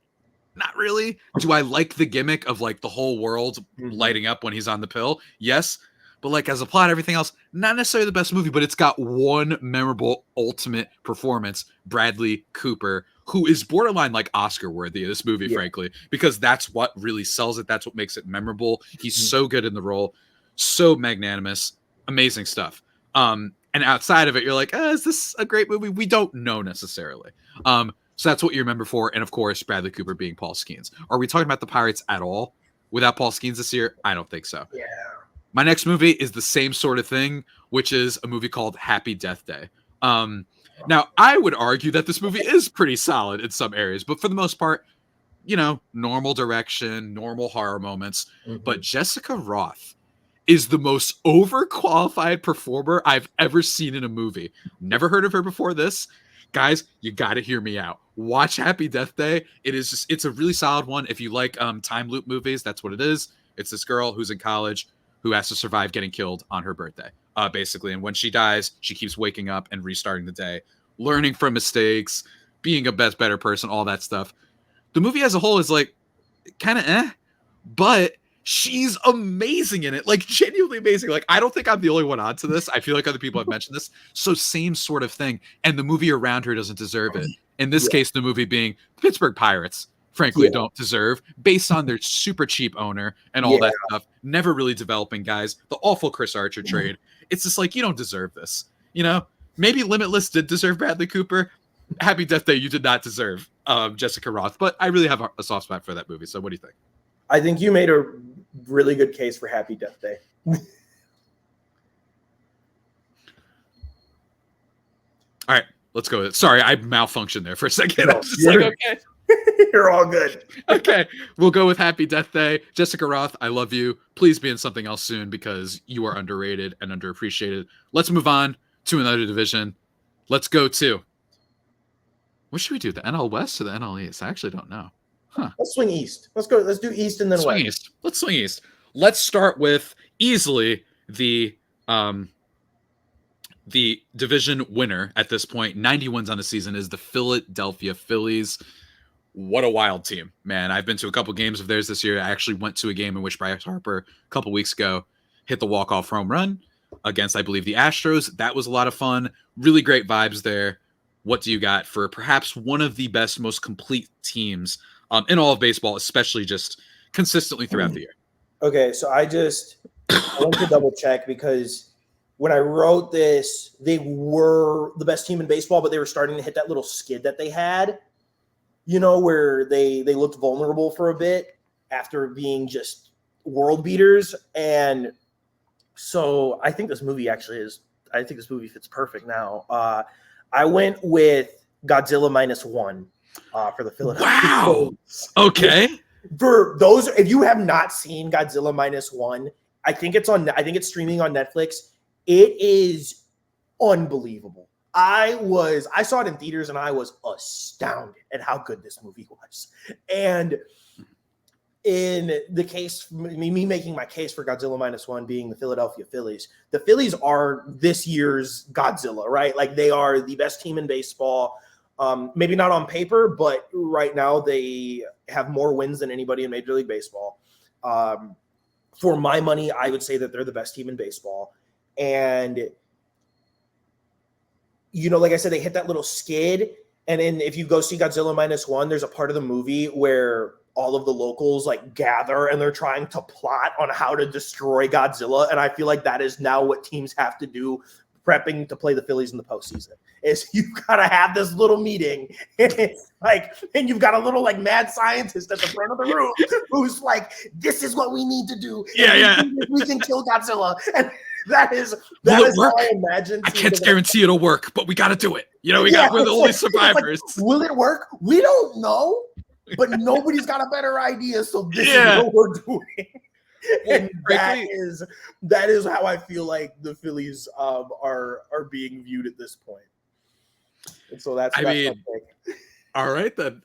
Not really. Do I like the gimmick of like the whole world lighting up when he's on the pill? Yes. But like as a plot, everything else, not necessarily the best movie, but it's got one memorable ultimate performance, Bradley Cooper, who is borderline like Oscar worthy of this movie, frankly, because that's what really sells it. That's what makes it memorable. He's so good in the role, so magnanimous, amazing stuff. And outside of it, you're like, is this a great movie? We don't know necessarily. So that's what you remember for. And of course, Bradley Cooper being Paul Skeens. Are we talking about the Pirates at all without Paul Skeens this year? I don't think so.
Yeah.
My next movie is the same sort of thing, which is a movie called Happy Death Day. Now, I would argue that this movie is pretty solid in some areas, but for the most part, normal direction, normal horror moments. But Jessica Roth is the most overqualified performer I've ever seen in a movie. Never heard of her before this. Guys, you got to hear me out. Watch Happy Death Day. It's a really solid one. If you like time loop movies, that's what it is. It's this girl who's in college who has to survive getting killed on her birthday, basically. And when she dies, she keeps waking up and restarting the day, learning from mistakes, being a better person, all that stuff. The movie as a whole is like kind of but she's amazing in it, like genuinely amazing. Like I don't think I'm the only one onto this. I feel like other people have mentioned this. So same sort of thing. And the movie around her doesn't deserve it. In this case, the movie being Pittsburgh Pirates, frankly, don't deserve, based on their super cheap owner and all that stuff. Never really developing guys. The awful Chris Archer trade. It's just like, you don't deserve this. Maybe Limitless did deserve Bradley Cooper. Happy Death Day, you did not deserve Jessica Roth. But I really have a soft spot for that movie. So what do you think?
I think you made a really good case for Happy Death Day.
All right, let's go with it. Sorry, I malfunctioned there for a second.
No,
I was just like, okay.
You're all good.
Okay, we'll go with Happy Death Day. Jessica Roth, I love you. Please be in something else soon because you are underrated and underappreciated. Let's move on to another division. Let's go to, what should we do? The NL West or the NL East? I actually don't know.
Let's swing east. Let's go. Let's do east and then
swing
west.
East. Let's swing east. Let's start with easily the division winner at this point. 90 wins on the season is the Philadelphia Phillies. What a wild team, man. I've been to a couple games of theirs this year. I actually went to a game in which Bryce Harper a couple weeks ago hit the walk-off home run against, I believe, the Astros. That was a lot of fun. Really great vibes there. What do you got for perhaps one of the best, most complete teams in all of baseball, especially just consistently throughout the year?
Okay, so I want to double check because when I wrote this, they were the best team in baseball, but they were starting to hit that little skid that they had, where they looked vulnerable for a bit after being just world beaters. And so I think this movie fits perfect now. I went with Godzilla -1 for the Philadelphia Phillies.
Okay.
For those, if you have not seen Godzilla -1, I think it's streaming on Netflix. It is unbelievable. I saw it in theaters and I was astounded at how good this movie was. And in the case, me making my case for Godzilla -1 being the Philadelphia Phillies, the Phillies are this year's Godzilla, right? Like they are the best team in baseball. Maybe not on paper, but right now they have more wins than anybody in Major League Baseball. For my money, I would say that they're the best team in baseball. And, like I said, they hit that little skid. And then if you go see Godzilla -1, there's a part of the movie where all of the locals like gather and they're trying to plot on how to destroy Godzilla. And I feel like that is now what teams have to do prepping to play the Phillies in the postseason. Is you've got to have this little meeting, and you've got a little like mad scientist at the front of the room who's like, "This is what we need to do.
Yeah.
We can kill Godzilla." And that is how I imagine.
I can't guarantee it'll work, but we got to do it. We're the only survivors.
Like, will it work? We don't know, but nobody's got a better idea. So this is what we're doing. And that is how I feel like the Phillies are being viewed at this point. And so that's my pick.
All right then.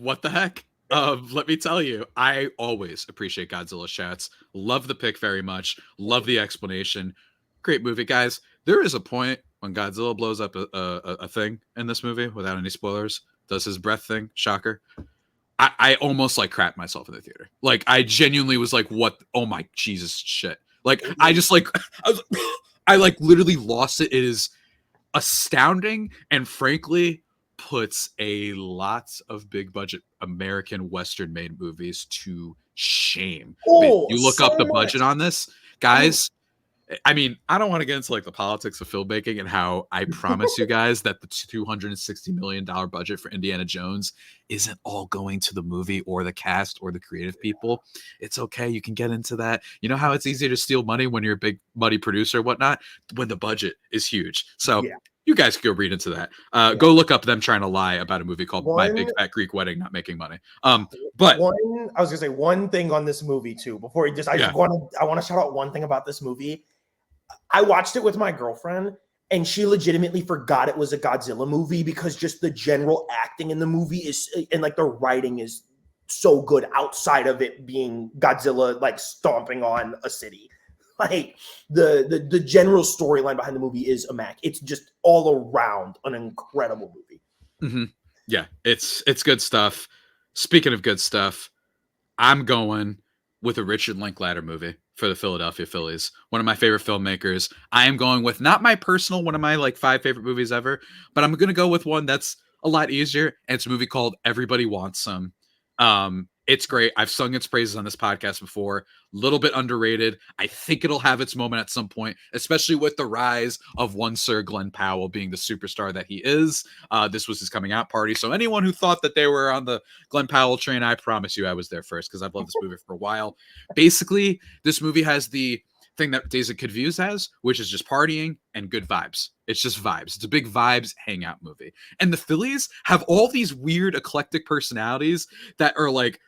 What the heck? Let me tell you, I always appreciate Godzilla shouts. Love the pick very much. Love the explanation. Great movie, guys. There is a point when Godzilla blows up a thing in this movie without any spoilers. Does his breath thing. Shocker. I almost like crapped myself in the theater. Like I genuinely was like, what? Oh my Jesus shit. Like I just like, I like literally lost it. It is astounding. And frankly, puts a lot of big budget American Western made movies to shame. You look up the budget on this, guys. I don't want to get into like the politics of filmmaking and how I promise you guys that the $260 million budget for Indiana Jones isn't all going to the movie or the cast or the creative people. It's okay. You can get into that. You know how it's easy to steal money when you're a big money producer or whatnot, when the budget is huge. So you guys can go read into that. Go look up them trying to lie about a movie called My Big Fat Greek Wedding Not Making Money. But
I was gonna say one thing on this movie too. Before I want to shout out one thing about this movie. I watched it with my girlfriend, and she legitimately forgot it was a Godzilla movie because just the general acting in the movie is, and like the writing is so good outside of it being Godzilla like stomping on a city. Like the general storyline behind the movie is immaculate. It's just all around an incredible movie.
Mm-hmm. Yeah, it's good stuff. Speaking of good stuff, I'm going with a Richard Linklater movie for the Philadelphia Phillies. One of my favorite filmmakers. I am going with not my personal, one of my like 5 favorite movies ever, but I'm going to go with one that's a lot easier. And it's a movie called Everybody Wants Some. It's great. I've sung its praises on this podcast before. A little bit underrated. I think it'll have its moment at some point, especially with the rise of one Sir Glenn Powell being the superstar that he is. This was his coming out party. So anyone who thought that they were on the Glenn Powell train, I promise you I was there first because I've loved this movie for a while. Basically, this movie has the thing that Days of Confused has, which is just partying and good vibes. It's just vibes. It's a big vibes hangout movie. And the Phillies have all these weird eclectic personalities that are like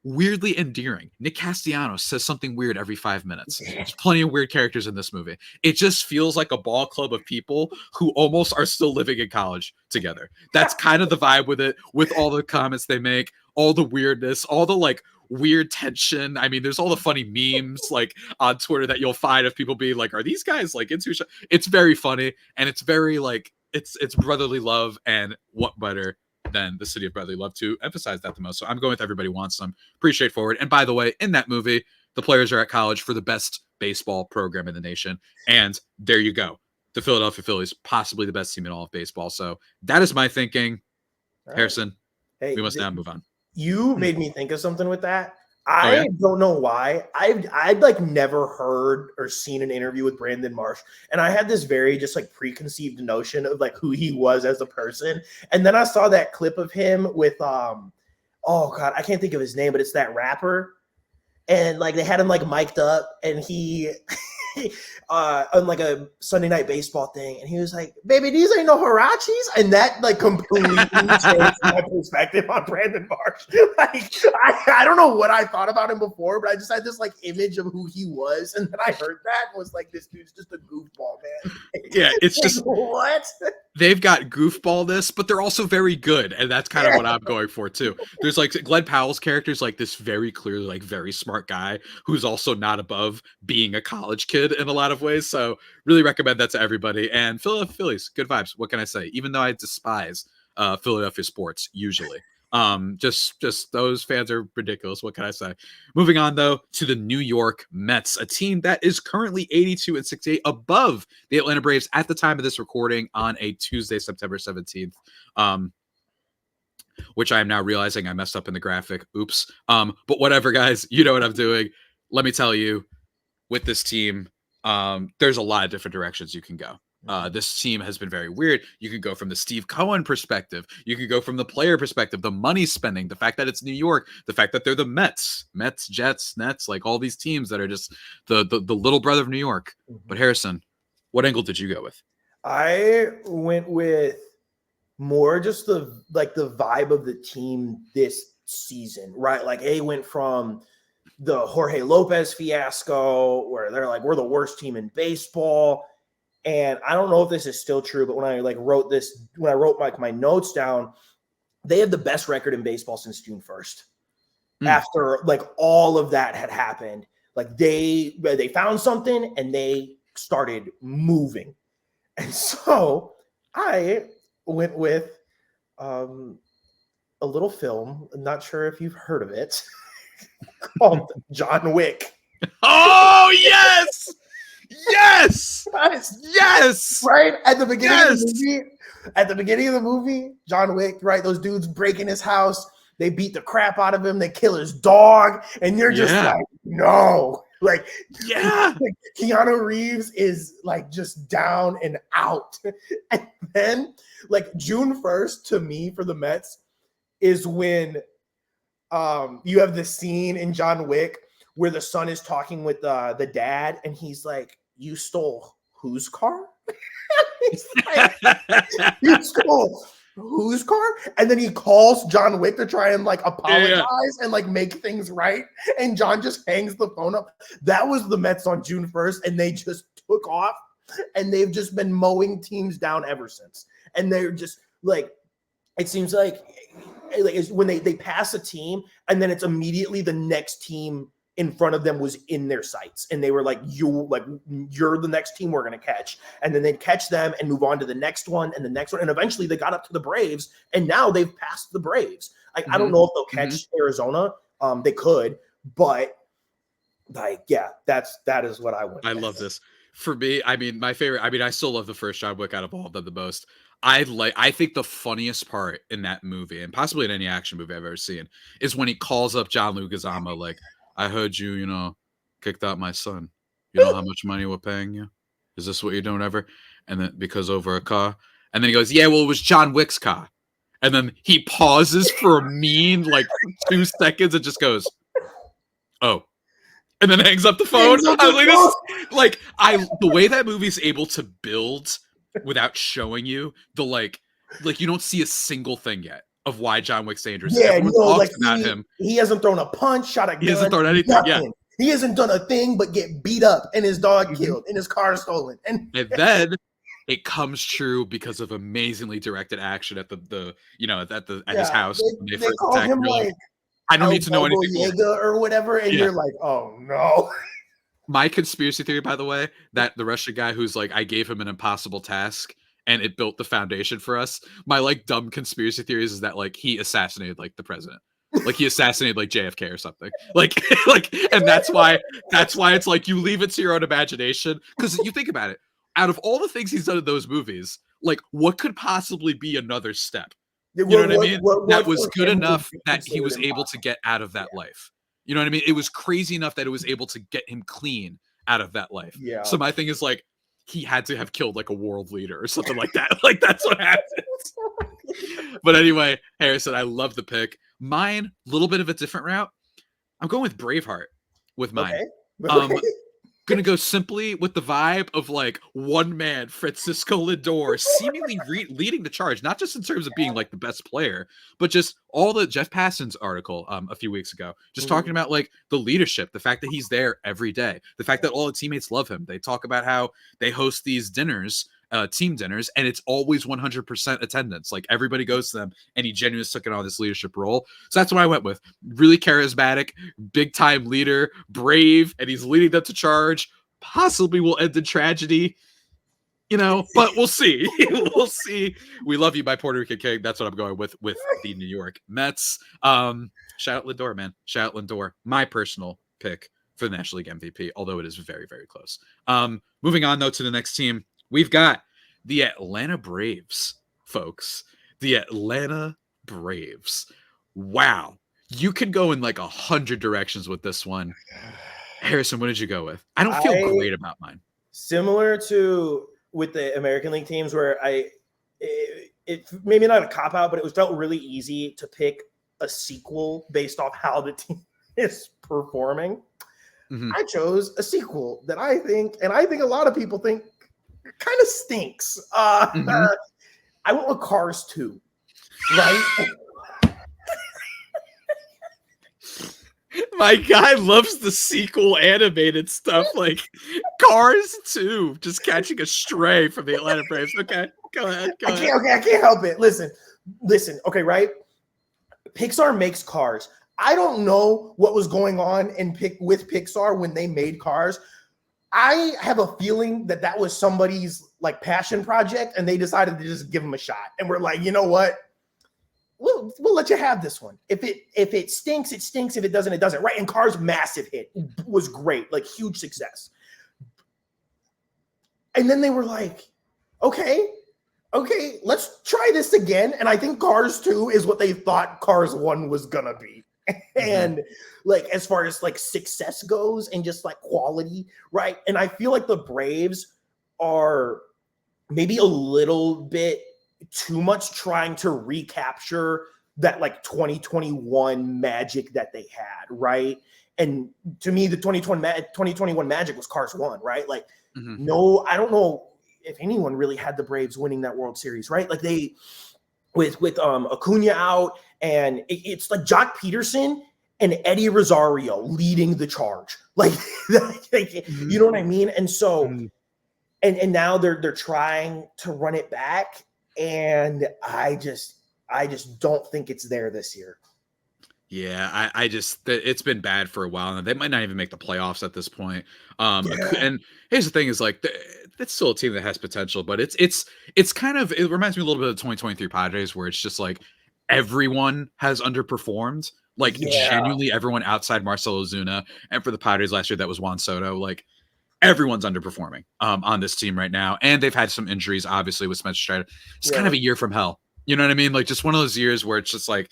weirdly endearing. Nick Castellanos says something weird every 5 minutes. There's plenty of weird characters in this movie. It just feels like a ball club of people who almost are still living in college together. That's kind of the vibe with it, with all the comments they make, all the weirdness, all the like weird tension. There's all the funny memes like on Twitter that you'll find of people being like, are these guys like into each other? It's very funny, and it's very like it's brotherly love, and what better than the city of brotherly love to emphasize that the most. So I'm going with Everybody Wants Some. Pretty straightforward. And by the way, in that movie, the players are at college for the best baseball program in the nation. And there you go. The Philadelphia Phillies, possibly the best team in all of baseball. So that is my thinking. All Harrison, we must now move on.
You made me think of something with that. I don't know why. I'd like never heard or seen an interview with Brandon Marsh, and I had this very just like preconceived notion of like who he was as a person. And then I saw that clip of him with oh god, I can't think of his name, but it's that rapper. And like they had him like mic'd up, and he on like a Sunday night baseball thing, and he was like, "Baby, these ain't no Harachis," and that like completely changed my perspective on Brandon Marsh. Like, I don't know what I thought about him before, but I just had this like image of who he was, and then I heard that and was like, "This dude's just a goofball, man."
Yeah, it's
like,
just
what?
They've got goofballness, but they're also very good, and that's kind of what I'm going for too. There's like Glenn Powell's character is like this very clearly like very smart guy who's also not above being a college kid in a lot of ways. So really recommend that to everybody. And Philadelphia Phillies, good vibes. What can I say? Even though I despise Philadelphia sports usually. Just those fans are ridiculous. What can I say? Moving on though to the New York Mets, a team that is currently 82-68 above the Atlanta Braves at the time of this recording on a Tuesday, September 17th. Which I am now realizing I messed up in the graphic. Oops. But whatever, guys, you know what I'm doing. Let me tell you, with this team, there's a lot of different directions you can go. This team has been very weird. You could go from the Steve Cohen perspective. You could go from the player perspective, the money spending, the fact that it's New York, the fact that they're the Mets, Jets, Nets, like all these teams that are just the little brother of New York. But Harrison, what angle did you go with?
I went with more just the vibe of the team this season, right? Like they went from the Jorge Lopez fiasco where they're like, we're the worst team in baseball. And I don't know if this is still true, but when I wrote my notes down, they had the best record in baseball since June 1st. After like all of that had happened, like they found something and they started moving. And so I went with a little film. I'm not sure if you've heard of it, called John Wick.
Oh, yes! Yes! Yes!
Right? At the beginning of the movie, John Wick, right? Those dudes break in his house, they beat the crap out of him, they kill his dog, and you're just like, no. Like, like Keanu Reeves is like just down and out. And then like June 1st to me for the Mets is when you have the scene in John Wick where the son is talking with the dad and he's like, you stole whose car? He's like, you stole whose car? And then he calls John Wick to try and like apologize and like make things right. And John just hangs the phone up. That was the Mets on June 1st, and they just took off, and they've just been mowing teams down ever since. And they're just like, it seems like it's when they pass a team, and then it's immediately the next team in front of them was in their sights, and they were like, you're the next team we're going to catch. And then they'd catch them and move on to the next one and the next one. And eventually they got up to the Braves, and now they've passed the Braves. Like, I don't know if they'll catch Arizona. They could, but like, that is what I went.
I love this. For me, I mean, my favorite, I mean, I still love the first John Wick out of all of them the most. I think the funniest part in that movie, and possibly in any action movie I've ever seen, is when he calls up John Leguizamo, like, I heard you, kicked out my son. You know how much money we're paying you? Is this what you're doing ever? And then because over a car. And then he goes, yeah, well, it was John Wick's car. And then he pauses for a mean, like 2 seconds and just goes, oh. And then hangs up the phone. The way that movie's able to build without showing you the like you don't see a single thing yet of why John Wick's dangerous.
Yeah,
everyone talks about him.
He hasn't thrown a punch, shot a gun.
He hasn't thrown anything.
Nothing.
Yeah.
He hasn't done a thing but get beat up and his dog killed and his car stolen. And
then it comes true because of amazingly directed action at his house.
They call him like
I don't need to know anything
or whatever, and you're like, oh no.
My conspiracy theory, by the way, that the Russian guy who's like, I gave him an impossible task and it built the foundation for us. My like dumb conspiracy theories is that like he assassinated like the president. Like he assassinated like JFK or something. And that's why it's like you leave it to your own imagination. Because you think about it, out of all the things he's done in those movies, like what could possibly be another step? You know what I mean? That was good enough that he was able to get out of that life. You know what I mean? It was crazy enough that it was able to get him clean out of that life.
Yeah.
So my thing is like, he had to have killed like a world leader or something like that. Like that's what happened. But anyway, Harrison, I love the pick. Mine, a little bit of a different route. I'm going with Braveheart with mine. Okay. Gonna go simply with the vibe of like one man, Francisco Lindor, seemingly leading the charge, not just in terms of being like the best player, but just all the Jeff Passan's article a few weeks ago, just talking about like the leadership, the fact that he's there every day, the fact that all the teammates love him. They talk about how they host these dinners, team dinners, and it's always 100% attendance. Like everybody goes to them, and he genuinely took on this leadership role. So that's what I went with. Really charismatic, big time leader, brave, and he's leading them to charge. Possibly will end in tragedy, but we'll see. We'll see. We love you, by Puerto Rican King. That's what I'm going with the New York Mets. Shout out Lindor, man. Shout out Lindor. My personal pick for the National League MVP, although it is very, very close. Moving on though to the next team. We've got the Atlanta Braves, folks. The Atlanta Braves. Wow. You could go in like 100 directions with this one. Harrison, what did you go with? I don't feel great about mine.
Similar to with the American League teams where it maybe not a cop out, but it was felt really easy to pick a sequel based off how the team is performing. I chose a sequel that I think a lot of people think kind of stinks. I went with Cars 2, right?
My guy loves the sequel animated stuff, like Cars 2, just catching a stray from the Atlanta Braves. Okay, go ahead.
Okay, I can't help it. Listen. Okay, right? Pixar makes Cars. I don't know what was going on with Pixar when they made Cars. I have a feeling that was somebody's like passion project, and they decided to just give them a shot. And we're like, you know what? We'll let you have this one. If it stinks, it stinks. If it doesn't, it doesn't. Right? And Cars' massive hit was great, like huge success. And then they were like, okay, let's try this again. And I think Cars 2 is what they thought Cars 1 was gonna be. And like as far as like success goes and just like quality, right? And I feel like the Braves are maybe a little bit too much trying to recapture that like 2021 magic that they had, right? And to me, the 2021 magic was Cars 1, right? Like, no, I don't know if anyone really had the Braves winning that World Series, right? Like they with Acuna out, and it's like Jock Peterson and Eddie Rosario leading the charge, like you know what I mean? And so, and now they're trying to run it back, and I just don't think it's there this year.
Yeah, I just it's been bad for a while, and they might not even make the playoffs at this point. And here's the thing: is like it's still a team that has potential, but it's kind of, it reminds me a little bit of the 2023 Padres, where it's just like everyone has underperformed, like genuinely everyone outside Marcell Ozuna, and for the Padres last year that was Juan Soto. Like everyone's underperforming on this team right now, and they've had some injuries, obviously with Spencer Strider. It's kind of a year from hell. You know what I mean? Like just one of those years where it's just like,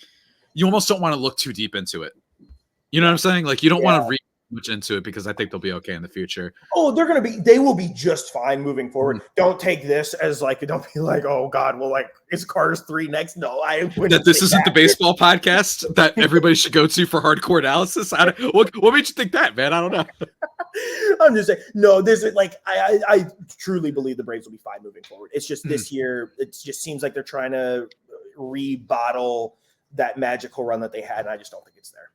you almost don't want to look too deep into it. You know what I'm saying? Like you don't want to read much into it, because I think they'll be okay in the future.
Oh, they will be just fine moving forward. Don't take this as like, don't be like, oh God, well, like is Cars 3 next? No, I wouldn't.
That this isn't the baseball podcast that everybody should go to for hardcore analysis. What made you think that, man? I don't know.
I'm just saying, no, this is like, I truly believe the Braves will be fine moving forward. It's just this year, it just seems like they're trying to rebottle that magical run that they had, and I just don't think it's there.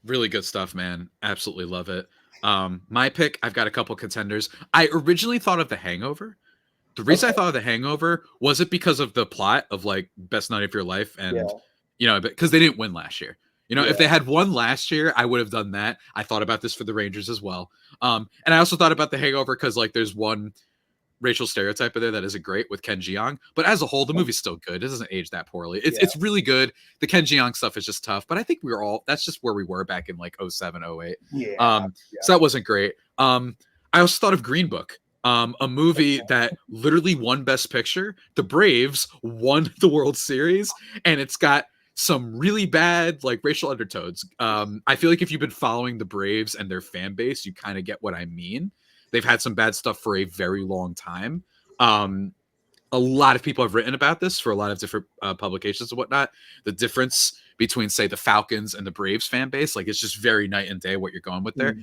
Really good stuff, man. Absolutely love it. My pick, I've got a couple contenders. I originally thought of The Hangover. The reason I thought of The Hangover wasn't because of the plot of like best night of your life, and you know, because they didn't win last year. You know, if they had won last year, I would have done that. I thought about this for the Rangers as well. And I also thought about The Hangover because like there's one racial stereotype of there that isn't great with Ken Jeong, but as a whole, the movie's still good. It doesn't age that poorly. It's really good. The Ken Jeong stuff is just tough, but I think that's just where we were back in like 07, 08. So that wasn't great. I also thought of Green Book, a movie that literally won Best Picture. The Braves won the World Series, and it's got some really bad like racial undertones. I feel like if you've been following the Braves and their fan base, you kind of get what I mean. They've had some bad stuff for a very long time. A lot of people have written about this for a lot of different publications and whatnot. The difference between, say, the Falcons and the Braves fan base, like it's just very night and day what you're going with there.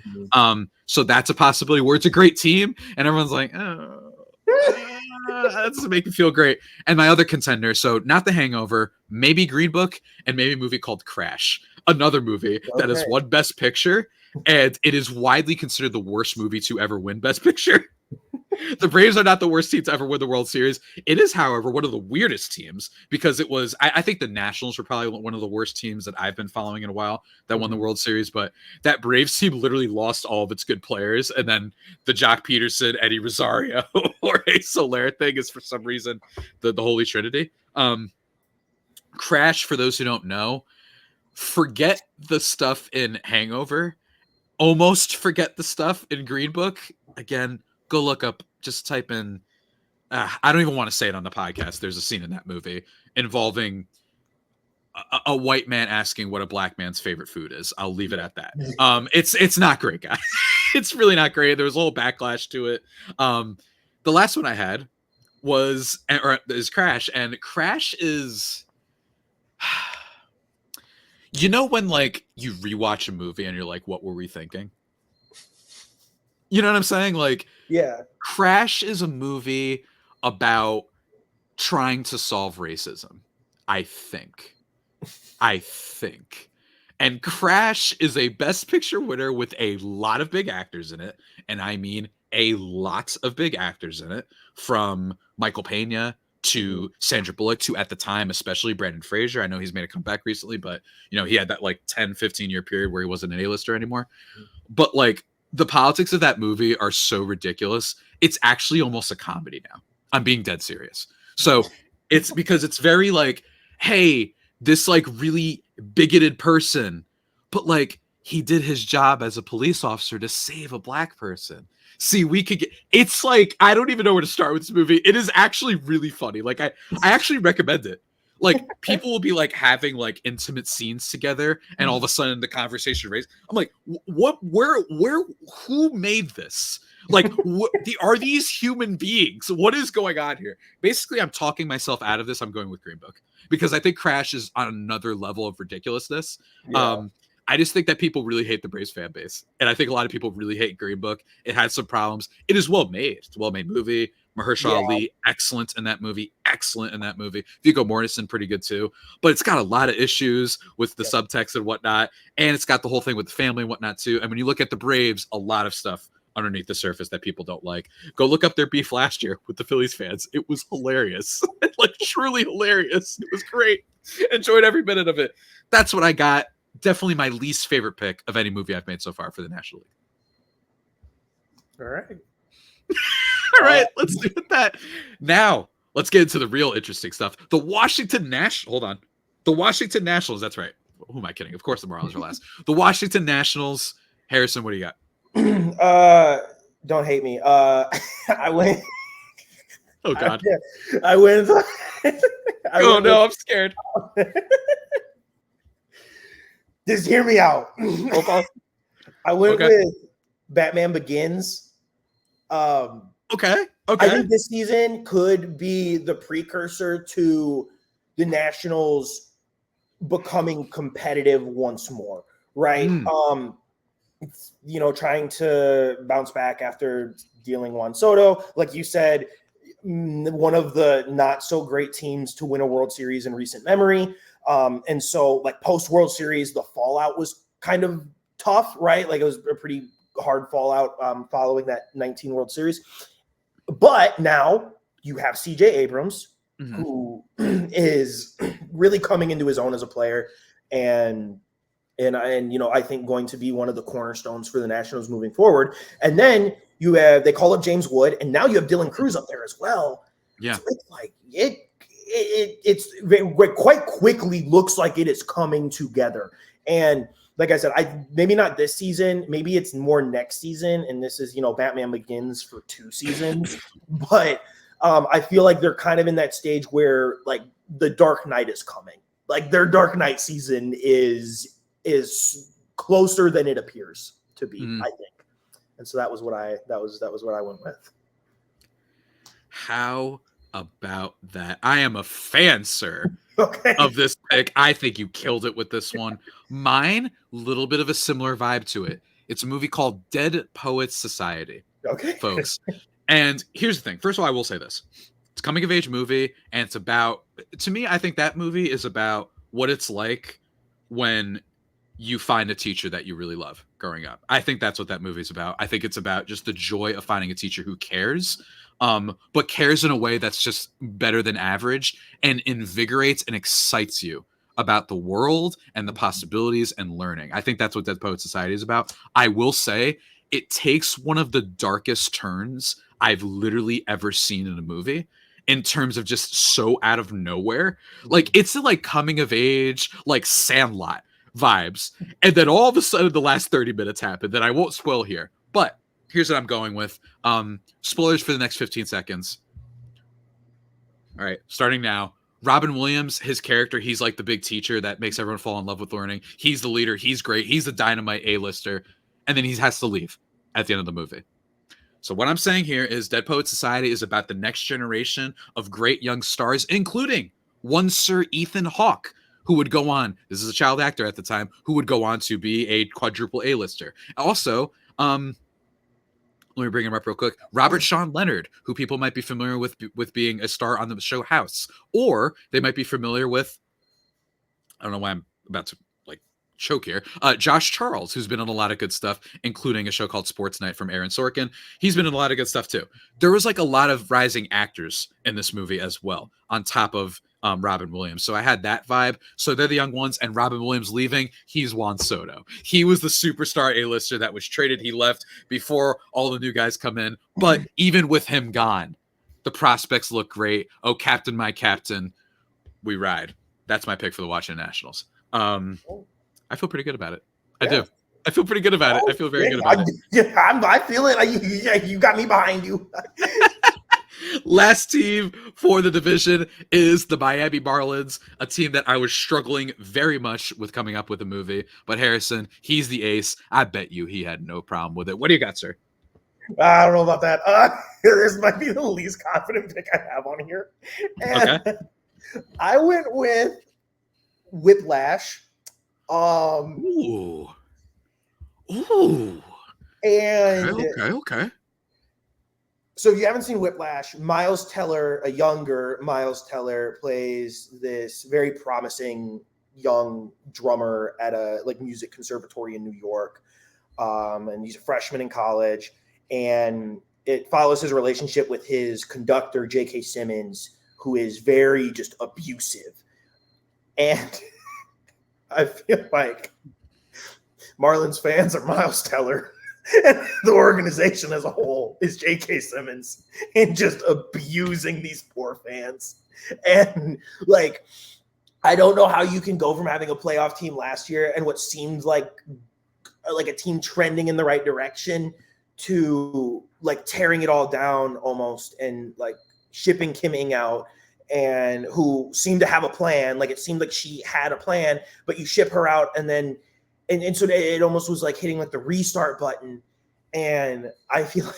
So that's a possibility where it's a great team, and everyone's like, oh, that doesn't make me feel great. And my other contender, so not The Hangover, maybe Green Book, and maybe a movie called Crash, another movie that has won Best Picture. And it is widely considered the worst movie to ever win Best Picture. The Braves are not the worst team to ever win the World Series. It is, however, one of the weirdest teams, because it was, I think the Nationals were probably one of the worst teams that I've been following in a while that won the World Series. But that Braves team literally lost all of its good players. And then the Jock Peterson, Eddie Rosario, or a Soler thing is for some reason the Holy Trinity. Crash, for those who don't know, forget the stuff in Hangover. Almost forget the stuff in Green Book. Again, go look up, just type in, I don't even want to say it on the podcast. There's a scene in that movie involving a white man asking what a black man's favorite food is. I'll leave it at that. It's not great, guys. It's really not great. There was a little backlash to it. The last one I had is Crash, and Crash is, you know, when like you rewatch a movie and you're like, what were we thinking? You know what I'm saying? Like,
Yeah.
Crash is a movie about trying to solve racism. I think. I think. And Crash is a Best Picture winner with a lot of big actors in it. And I mean a lot of big actors in it, from Michael Pena to Sandra Bullock to, at the time, especially Brandon Fraser. I know he's made a comeback recently, but you know, he had that like 10-15 year period where he wasn't an A-lister anymore. But like, the politics of that movie are so ridiculous. It's actually almost a comedy now. I'm being dead serious. So it's because it's very like, hey, this like really bigoted person, but like he did his job as a police officer to save a black person. See, we could get, it's like, I don't even know where to start with this movie. It is actually really funny. Like I actually recommend it. Like, people will be like having like intimate scenes together, and all of a sudden the conversation raised. I'm like, what? Where? Who made this? Like, are these human beings? What is going on here? Basically, I'm talking myself out of this. I'm going with Green Book because I think Crash is on another level of ridiculousness.
Yeah.
I just think that people really hate the Braves fan base, and I think a lot of people really hate Green Book. It had some problems. It is well made. It's a well made movie. Mahershala Ali, excellent in that movie. Excellent in that movie. Viggo Mortensen, pretty good too. But it's got a lot of issues with the subtext and whatnot. And it's got the whole thing with the family and whatnot too. And when you look at the Braves, a lot of stuff underneath the surface that people don't like. Go look up their beef last year with the Phillies fans. It was hilarious. Like, truly hilarious. It was great. Enjoyed every minute of it. That's what I got. Definitely my least favorite pick of any movie I've made so far for the National League.
All right.
All right, let's do that. Now, let's get into the real interesting stuff. The Washington Nationals. Hold on. The Washington Nationals. That's right. Who am I kidding? Of course, the Marlins are last. The Washington Nationals. Harrison, what do you
got? Don't hate me. I went.
Oh God.
I went.
I'm scared.
Just hear me out.
Okay.
I went with Batman Begins.
Okay.
I think this season could be the precursor to the Nationals becoming competitive once more, right? You know, trying to bounce back after dealing Juan Soto. Like you said, one of the not so great teams to win a World Series in recent memory. And so, like, post World Series, the fallout was kind of tough, right? Like, it was a pretty hard fallout following that 19 World Series. But now you have CJ Abrams, who is really coming into his own as a player, and you know, I think going to be one of the cornerstones for the Nationals moving forward. And then you have, they call up James Wood, and now you have Dylan Cruz up there as well.
Yeah,
so it's like it's quite quickly looks like it is coming together. And like I said, maybe not this season, maybe it's more next season. And this is, you know, Batman Begins for 2 seasons. But I feel like they're kind of in that stage where, like, the Dark Knight is coming. Like, their Dark Knight season is closer than it appears to be, I think. And so that was what I went with.
How about that? I am a fan, sir. Of this pick. I think you killed it with this one. Mine, little bit of a similar vibe to it. It's a movie called Dead Poets Society.
Okay,
folks. And here's the thing. First of all, I will say this. It's a coming of age movie, and it's about, to me, I think that movie is about what it's like when you find a teacher that you really love growing up. I think that's what that movie's about. I think it's about just the joy of finding a teacher who cares, but cares in a way that's just better than average and invigorates and excites you about the world and the possibilities and learning. I think that's what Dead Poet Society is about. I will say it takes one of the darkest turns I've literally ever seen in a movie, in terms of just so out of nowhere. Like, it's like coming of age, like Sandlot vibes. And then all of a sudden the last 30 minutes happen that I won't spoil here. But here's what I'm going with. Spoilers for the next 15 seconds. All right, starting now. Robin Williams, his character, he's like the big teacher that makes everyone fall in love with learning. He's the leader. He's great. He's the dynamite A-lister. And then he has to leave at the end of the movie. So what I'm saying here is Dead Poet Society is about the next generation of great young stars, including one Sir Ethan Hawke, who would go on, this is a child actor at the time, who would go on to be a quadruple A-lister. Also, let me bring him up real quick. Robert Sean Leonard, who people might be familiar with being a star on the show House, or they might be familiar with, I don't know why I'm about to like choke here. Josh Charles, who's been in a lot of good stuff, including a show called Sports Night from Aaron Sorkin. He's been in a lot of good stuff too. There was like a lot of rising actors in this movie as well, on top of Robin Williams. So I had that vibe. So they're the young ones, and Robin Williams leaving, he's Juan Soto. He was the superstar A-lister that was traded. He left before all the new guys come in. But even with him gone, the prospects look great. Oh, Captain, my Captain, we ride. That's my pick for the Washington Nationals. I feel pretty good about it. I do. I feel pretty good about it. I feel very good about it.
I feel it. You got me behind you.
Last team for the division is the Miami Marlins, a team that I was struggling very much with coming up with a movie. But Harrison, he's the ace. I bet you he had no problem with it. What do you got, sir?
I don't know about that. This might be the least confident pick I have on here. And okay. I went with Whiplash.
Ooh.
And
okay.
So if you haven't seen Whiplash, Miles Teller, a younger Miles Teller, plays this very promising young drummer at a music conservatory in New York. And he's a freshman in college. And it follows his relationship with his conductor, J.K. Simmons, who is very just abusive. And I feel like Marlins fans are Miles Teller. And the organization as a whole is J.K. Simmons and just abusing these poor fans. And I don't know how you can go from having a playoff team last year and what seemed like a team trending in the right direction to tearing it all down almost, and shipping Kim Ng out, and who seemed to have a plan. It seemed like she had a plan, but you ship her out, and then and so it almost was hitting the restart button. And I feel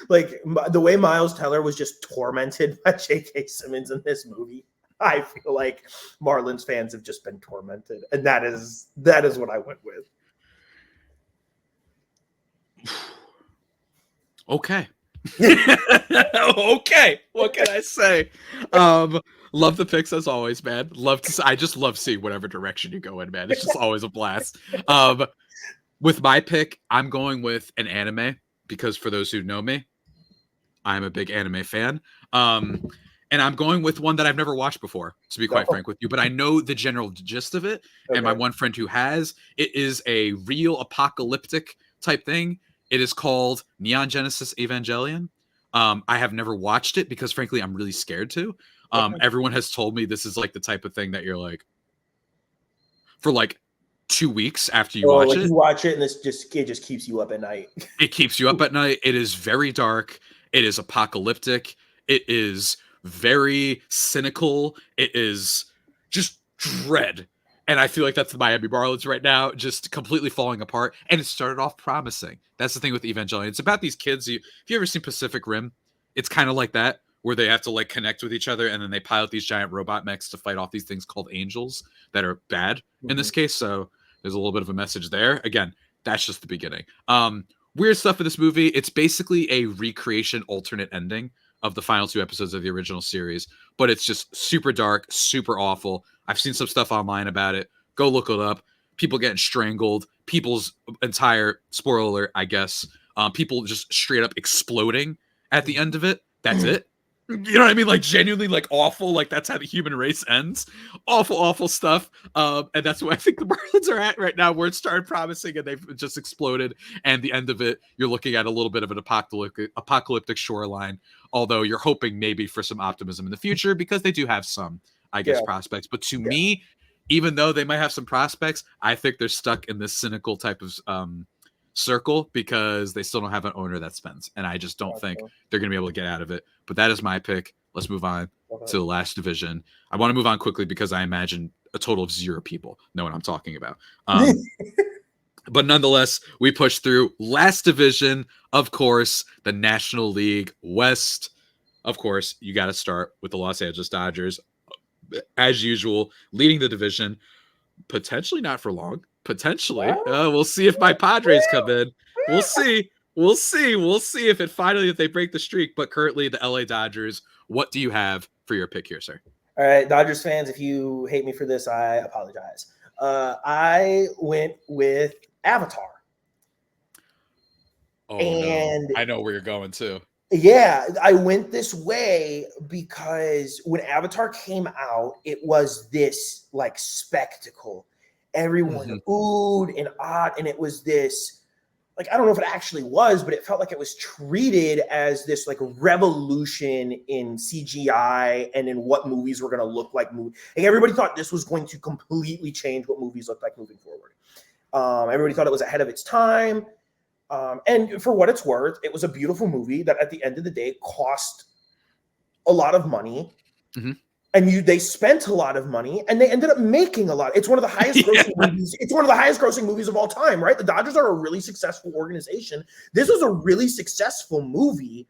like the way Miles Teller was just tormented by J.K. Simmons in this movie, I feel like Marlins fans have just been tormented, and that is what I went with.
Okay. Okay. What can I say? Love the picks as always, man. I just love seeing whatever direction you go in, man. It's just always a blast. With my pick, I'm going with an anime because for those who know me, I'm a big anime fan. And I'm going with one that I've never watched before, to be quite frank with you, but I know the general gist of it. Okay. And my one friend who has, it is a real apocalyptic type thing. It is called Neon Genesis Evangelion. I have never watched it because, frankly, I'm really scared to. Everyone has told me this is the type of thing that you're for 2 weeks after you watch it.
You watch it and it just keeps you up at night.
It keeps you up at night. It is very dark. It is apocalyptic. It is very cynical. It is just dread. And I feel like that's the Miami Marlins right now, just completely falling apart. And it started off promising. That's the thing with Evangelion. It's about these kids. If you ever seen Pacific Rim, it's kind of like that, where they have to connect with each other, and then they pilot these giant robot mechs to fight off these things called angels that are bad in this case. So there's a little bit of a message there. Again, that's just the beginning. Weird stuff in this movie. It's basically a recreation alternate ending of the final 2 episodes of the original series, but it's just super dark, super awful. I've seen some stuff online about it. Go look it up. People getting strangled. People's entire, spoiler alert, I guess, people just straight up exploding at the end of it. That's it. You know what I mean? Genuinely, awful. That's how the human race ends. Awful, awful stuff. And that's where I think the Marlins are at right now, where it started promising and they've just exploded. And the end of it, you're looking at a little bit of an apocalyptic shoreline. Although you're hoping maybe for some optimism in the future, because they do have some, I guess, prospects. But to me, even though they might have some prospects, I think they're stuck in this cynical type of circle because they still don't have an owner that spends, and I just don't think they're going to be able to get out of it. But that is my pick. Let's move on to the last division. I want to move on quickly because I imagine a total of 0 people know what I'm talking about. But nonetheless, we pushed through. Last division, of course, the National League West. Of course, you got to start with the Los Angeles Dodgers, as usual, leading the division. Potentially not for long. Potentially. We'll see if my Padres come in. We'll see. We'll see. We'll see if if they break the streak. But currently, the LA Dodgers. What do you have for your pick here, sir?
All right, Dodgers fans, if you hate me for this, I apologize. I went with Avatar.
Oh, and no. I know where you're going too.
Yeah, I went this way because when Avatar came out, it was this like spectacle. Everyone oohed and ahhed, and it was this, like, I don't know if it actually was, but it felt like it was treated as this like revolution in CGI and in what movies were going to look like. Like, everybody thought this was going to completely change what movies look like moving forward. Everybody thought it was ahead of its time. And for what it's worth, it was a beautiful movie that at the end of the day cost a lot of money. And they spent a lot of money and they ended up making a lot. It's one of the highest grossing movies. It's one of the highest grossing movies of all time, right? The Dodgers are a really successful organization. This was a really successful movie.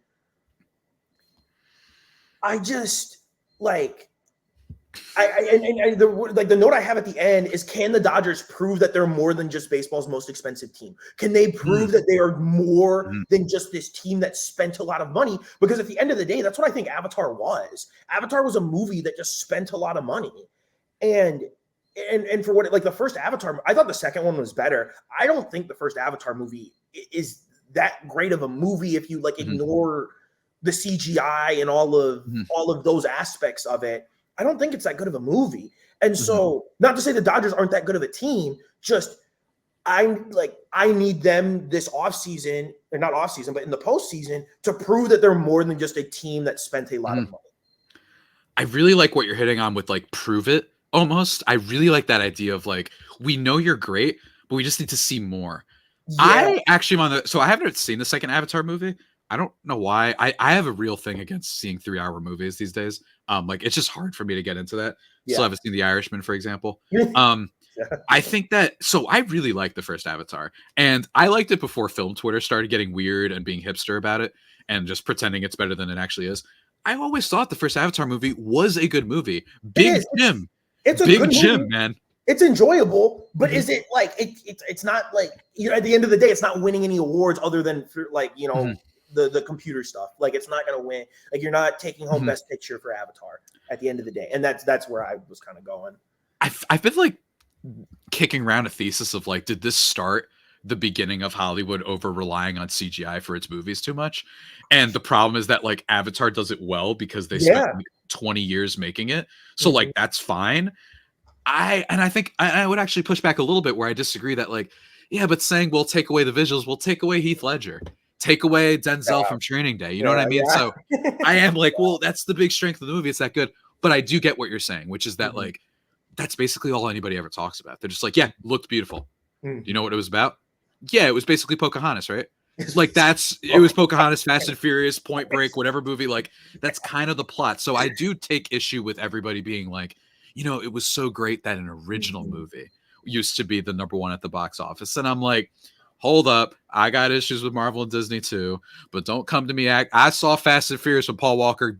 I just like, the note I have at the end is, can the Dodgers prove that they're more than just baseball's most expensive team? Can they prove that they are more than just this team that spent a lot of money? Because at the end of the day, that's what I think Avatar was. Avatar was a movie that just spent a lot of money. And for what, like the first Avatar, I thought the second one was better. I don't think the first Avatar movie is that great of a movie if you like ignore the CGI and all of those aspects of it. I don't think it's that good of a movie. And so, not to say the Dodgers aren't that good of a team, just I need them this offseason, or not offseason, but in the postseason, to prove that they're more than just a team that spent a lot of money.
I really like what you're hitting on with like prove it almost. I really like that idea of like, we know you're great, but we just need to see more. Yeah. I actually am on so I haven't seen the second Avatar movie. I don't know why. I have a real thing against seeing 3-hour movies these days. Like it's just hard for me to get into that. Still haven't seen The Irishman, for example. I think that, so I really like the first Avatar, and I liked it before film Twitter started getting weird and being hipster about it and just pretending it's better than it actually is. I always thought the first Avatar movie was a good movie. Big Jim. It's a Big Jim, movie. Man.
It's enjoyable, but is it like it's not like, you know, at the end of the day, it's not winning any awards other than for like, you know, the computer stuff. Like it's not going to win. Like you're not taking home Best Picture for Avatar at the end of the day. And that's where I was kind of going.
I've been like kicking around a thesis of like, did this start the beginning of Hollywood over relying on CGI for its movies too much? And the problem is that like Avatar does it well because they spent like 20 years making it. So like, that's fine. I think I would actually push back a little bit where I disagree that like, yeah, but saying we'll take away the visuals, we'll take away Heath Ledger, take away Denzel from Training Day. You know what I mean? So I am like, well, that's the big strength of the movie. It's that good. But I do get what you're saying, which is that like, that's basically all anybody ever talks about. They're just like, yeah, looked beautiful. You know what it was about? Yeah, it was basically Pocahontas, right? Like it was Pocahontas, Fast and Furious, Point Break, whatever movie. Like that's kind of the plot. So I do take issue with everybody being like, you know, it was so great that an original movie used to be the number one at the box office. And I'm like, hold up. I got issues with Marvel and Disney too, but don't come to me. I saw Fast and Furious when Paul Walker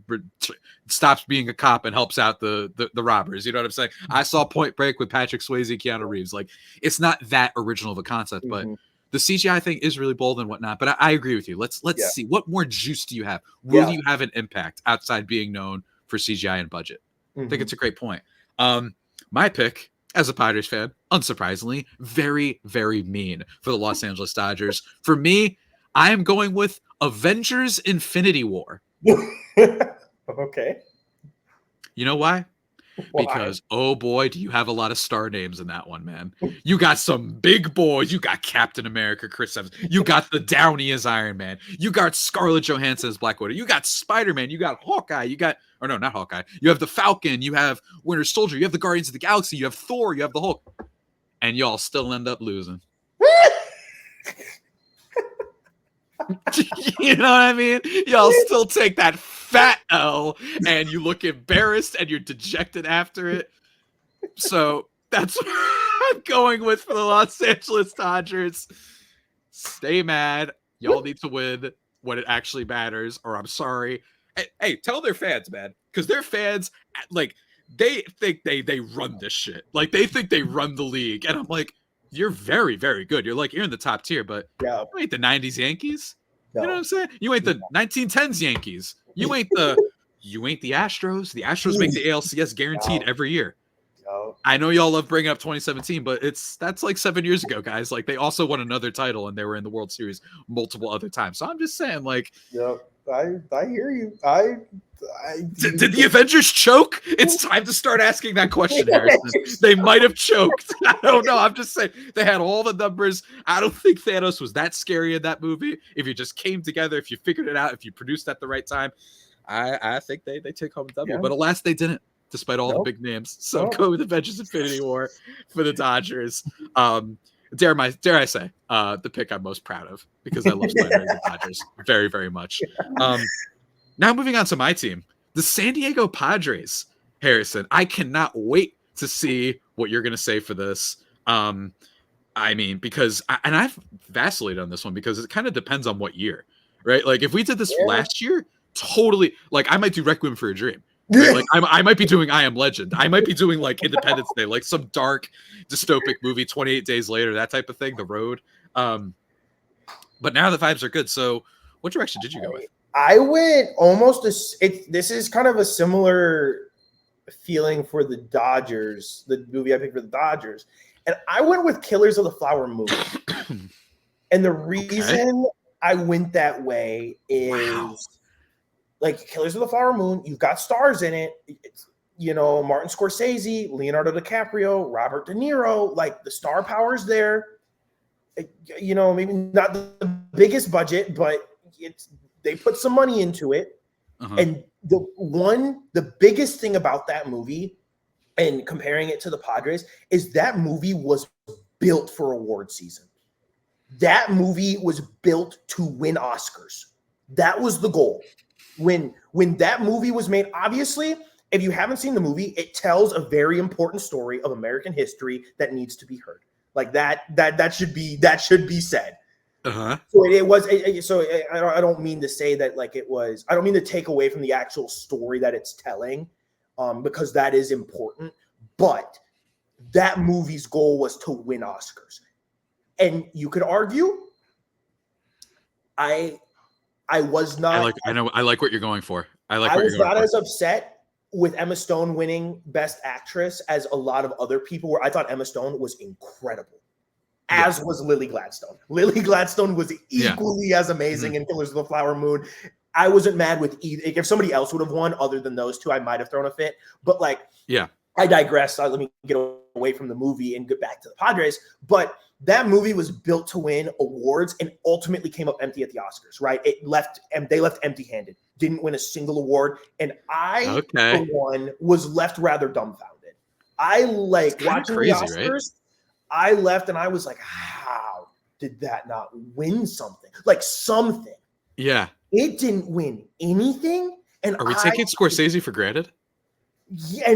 stops being a cop and helps out the robbers. You know what I'm saying? I saw Point Break with Patrick Swayze, Keanu Reeves. Like it's not that original of a concept, but the CGI thing is really bold and whatnot. But I agree with you. Let's see. What more juice do you have? Will you have an impact outside being known for CGI and budget? I think it's a great point. My pick, as a Padres fan, unsurprisingly, very, very mean for the Los Angeles Dodgers. For me, I am going with Avengers Infinity War.
Okay.
You know why? Because, oh boy, do you have a lot of star names in that one, man. You got some big boys. You got Captain America, Chris Evans. You got the Downey as Iron Man. You got Scarlett Johansson as Black Widow. You got Spider-Man. You got Hawkeye. You got, or no, not Hawkeye. You have the Falcon. You have Winter Soldier. You have the Guardians of the Galaxy. You have Thor. You have the Hulk. And y'all still end up losing. You know what I mean? Y'all still take that fat L and you look embarrassed and you're dejected after it. So that's I'm going with for the Los Angeles Dodgers. Stay mad. Y'all need to win when it actually matters, or I'm sorry. Hey, tell their fans, man, because their fans, like, they think they run this shit. Like, they think they run the league, and I'm like, you're very, very good. You're in the top tier, but
No,
you ain't the '90s Yankees.
no.
You know what I'm saying? You ain't the 1910s Yankees. You ain't the Astros. The Astros make the ALCS guaranteed every year.
No.
I know y'all love bringing up 2017, but that's like 7 years ago, guys. Like, they also won another title and they were in the World Series multiple other times. So I'm just saying, like,
Yep. I hear you.
did the Avengers choke? It's time to start asking that question, Harrison. They might have choked. I don't know. I'm just saying they had all the numbers. I don't think Thanos was that scary in that movie. If you just came together, if you figured it out, if you produced at the right time, I think they take home the W.
Yeah.
But alas, they didn't, despite all the big names. So go with Avengers Infinity War for the Dodgers. Dare I say, the pick I'm most proud of, because I love Spider-Man the Dodgers very, very much. Now moving on to my team, the San Diego Padres. Harrison, I cannot wait to see what you're going to say for this. I mean, because I've vacillated on this one because it kind of depends on what year, right? Like, if we did this last year, totally, like, I might do Requiem for a Dream. Right? Like, I might be doing I Am Legend. I might be doing, like, Independence Day, like some dark dystopic movie, 28 Days Later, that type of thing, The Road. But now the vibes are good. So what direction did you go with?
I went almost this is kind of a similar feeling for the Dodgers, the movie I picked for the Dodgers. And I went with Killers of the Flower Moon. And the reason I went that way is like Killers of the Flower Moon, you've got stars in it. It's, Martin Scorsese, Leonardo DiCaprio, Robert De Niro, like the star power's there. Maybe not the biggest budget, but they put some money into it. And the biggest thing about that movie, and comparing it to the Padres, is that movie was built for award season. That movie was built to win Oscars. That was the goal. When that movie was made, obviously, if you haven't seen the movie, it tells a very important story of American history that needs to be heard. Like that should be said. So it was. I don't mean to say that like it was. I don't mean to take away from the actual story that it's telling, because that is important. But that movie's goal was to win Oscars, and you could argue. I was not.
I like what you're going for. I
was not as upset with Emma Stone winning Best Actress as a lot of other people were. I thought Emma Stone was incredible, as was Lily Gladstone. Lily Gladstone was equally as amazing in Killers of the Flower Moon. I wasn't mad with either. If somebody else would have won other than those two, I might have thrown a fit. But I digress. Let me get away from the movie and get back to the Padres. But that movie was built to win awards and ultimately came up empty at the Oscars, right? They left empty-handed, didn't win a single award. And I, for one, was left rather dumbfounded. I watching the Oscars. Right? I left and I was like, how did that not win something? Like something.
Yeah.
It didn't win anything. And
are we taking Scorsese for granted?
Yeah,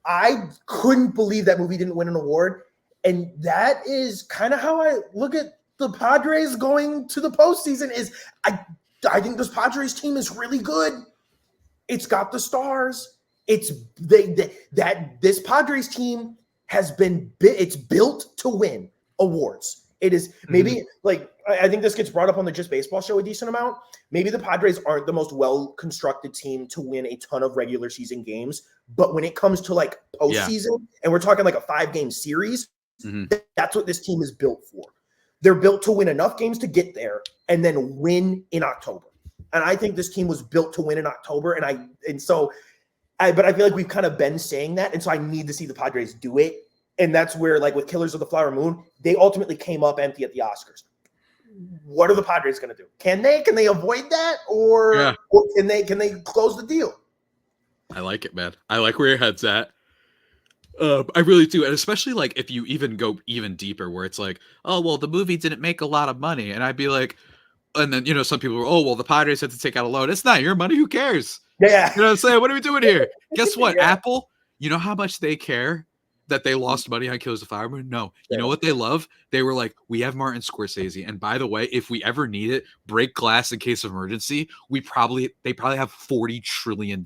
I couldn't believe that movie didn't win an award. And that is kind of how I look at the Padres going to the postseason. Is I think this Padres team is really good. It's got the stars. This Padres team it's built to win awards. It is maybe I think this gets brought up on the Just Baseball show a decent amount. Maybe the Padres aren't the most well-constructed team to win a ton of regular season games, but when it comes to postseason, and we're talking like a 5-game series, that's what this team is built for. They're built to win enough games to get there and then win in October. And I think this team was built to win in October. But I feel like we've kind of been saying that. And so I need to see the Padres do it. And that's where, with Killers of the Flower Moon, they ultimately came up empty at the Oscars. What are the Padres going to do? Can they avoid that, or can they close the deal?
I like it, man. I like where your head's at. I really do, and especially if you even go even deeper, where it's like, oh well, the movie didn't make a lot of money, and I'd be like, and then some people were, oh well, the Padres had to take out a loan. It's not your money. Who cares?
Yeah,
you know what I'm saying? What are we doing here? Guess what, Apple? You know how much they care that they lost money on Killers of the Flower Moon? No. You know
Yeah.
what they love? They were like, we have Martin Scorsese, and by the way, if we ever need it, break glass in case of emergency, they probably have $40 trillion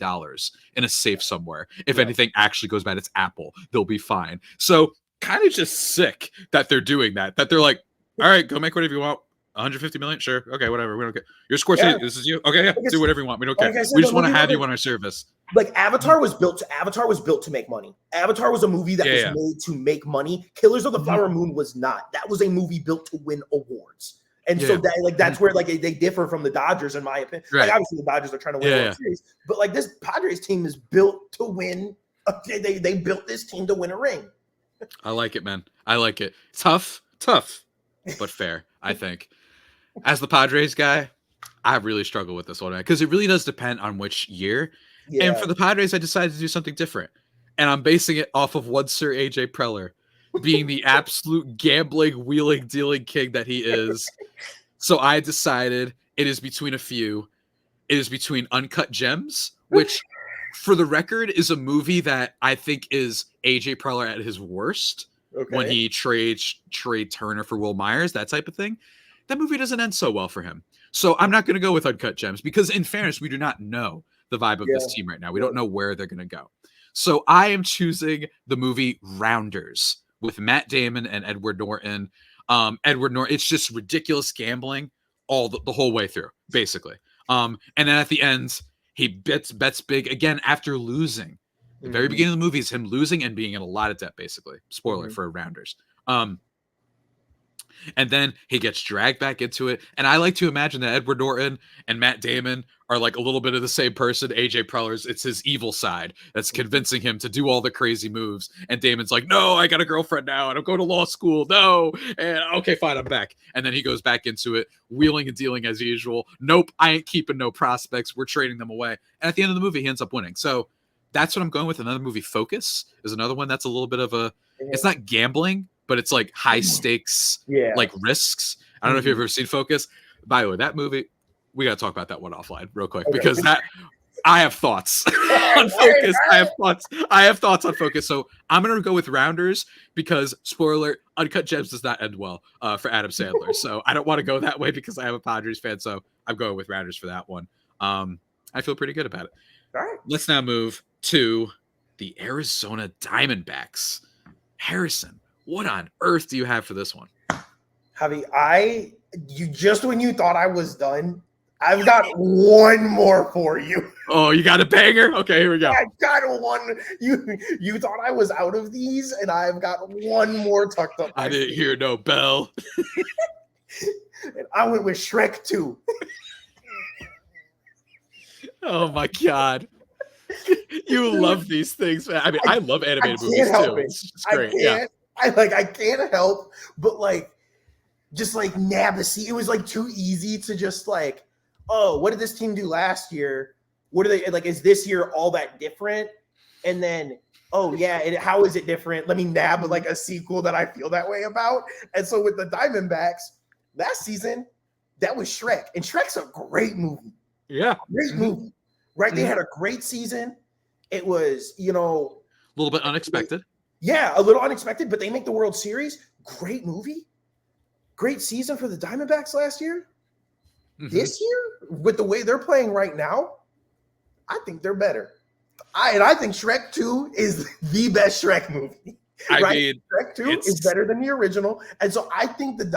in a safe somewhere. If anything actually goes bad, it's Apple. They'll be fine. So kind of just sick that they're doing that. That they're like, all right, go make whatever you want. 150 million, sure, okay, whatever. We don't care. You're Scorsese.
Yeah.
This is you. Okay, yeah, do whatever you want. We don't care.
Like I said,
We just
the
want to
movie
have you
wasn't-
on our service.
Like Avatar was built to make money. Avatar was a movie that was made to make money. Killers of the Flower Moon was not. That was a movie built to win awards. And so that's where like they differ from the Dodgers, in my opinion.
Right.
Like obviously the Dodgers are trying to win a World Series, but like this Padres team is built to win. They built this team to win a ring.
I like it, man. I like it. Tough, but fair, I think. As the Padres guy, I really struggle with this one, man, because it really does depend on which year. Yeah. And for the Padres, I decided to do something different. And I'm basing it off of one Sir AJ Preller being the absolute gambling, wheeling, dealing king that he is. So I decided it is between a few. It is between Uncut Gems, which, for the record, is a movie that I think is AJ Preller at his worst when he trades Turner for Will Myers, that type of thing. That movie doesn't end so well for him. So I'm not going to go with Uncut Gems because, in fairness, we do not know the vibe of this team right now. We don't know where they're going to go. So I am choosing the movie Rounders with Matt Damon and Edward Norton. Edward Norton, it's just ridiculous gambling the whole way through, basically. And then at the end, he bets big again after losing. The very beginning of the movie is him losing and being in a lot of debt, basically. Spoiler for Rounders. And then he gets dragged back into it. And I like to imagine that Edward Norton and Matt Damon are like a little bit of the same person. AJ Preller's, it's his evil side that's convincing him to do all the crazy moves. And Damon's like, no, I got a girlfriend now and I'm going to law school. No. And okay, fine, I'm back. And then he goes back into it, wheeling and dealing as usual. Nope, I ain't keeping no prospects. We're trading them away. And at the end of the movie, he ends up winning. So that's what I'm going with. Another movie, Focus, is another one that's a little bit of a, it's not gambling, but it's like high stakes, like risks. I don't know if you've ever seen Focus. By the way, that movie, we got to talk about that one offline real quick because I have thoughts on Focus. I have thoughts on Focus. So I'm going to go with Rounders because, spoiler alert, Uncut Gems does not end well for Adam Sandler. So I don't want to go that way because I am a Padres fan. So I'm going with Rounders for that one. I feel pretty good about it.
All right.
Let's now move to the Arizona Diamondbacks. Harrison, what on earth do you have for this one?
Javi, when you thought I was done, I've got one more for you.
Oh, you got a banger? Okay, here we go.
I got one. You thought I was out of these, and I've got one more tucked up.
I didn't hear no bell.
And I went with Shrek 2.
Oh my God. You love these things, man. I mean, I love animated movies too. It's great.
I can't help but nab the seat. It was like too easy to just like, oh, what did this team do last year? What are they like? Is this year all that different? And then, oh yeah, how is it different? Let me nab like a sequel that I feel that way about. And so with the Diamondbacks last season, that was Shrek, and Shrek's a great movie.
Yeah,
great movie. Right? They had a great season. It was, a
little bit unexpected.
Yeah, a little unexpected, but they make the World Series. Great movie. Great season for the Diamondbacks last year. This year, with the way they're playing right now, I think they're better. I think Shrek 2 is the best Shrek movie.
I mean,
Shrek 2 is better than the original, and so I think this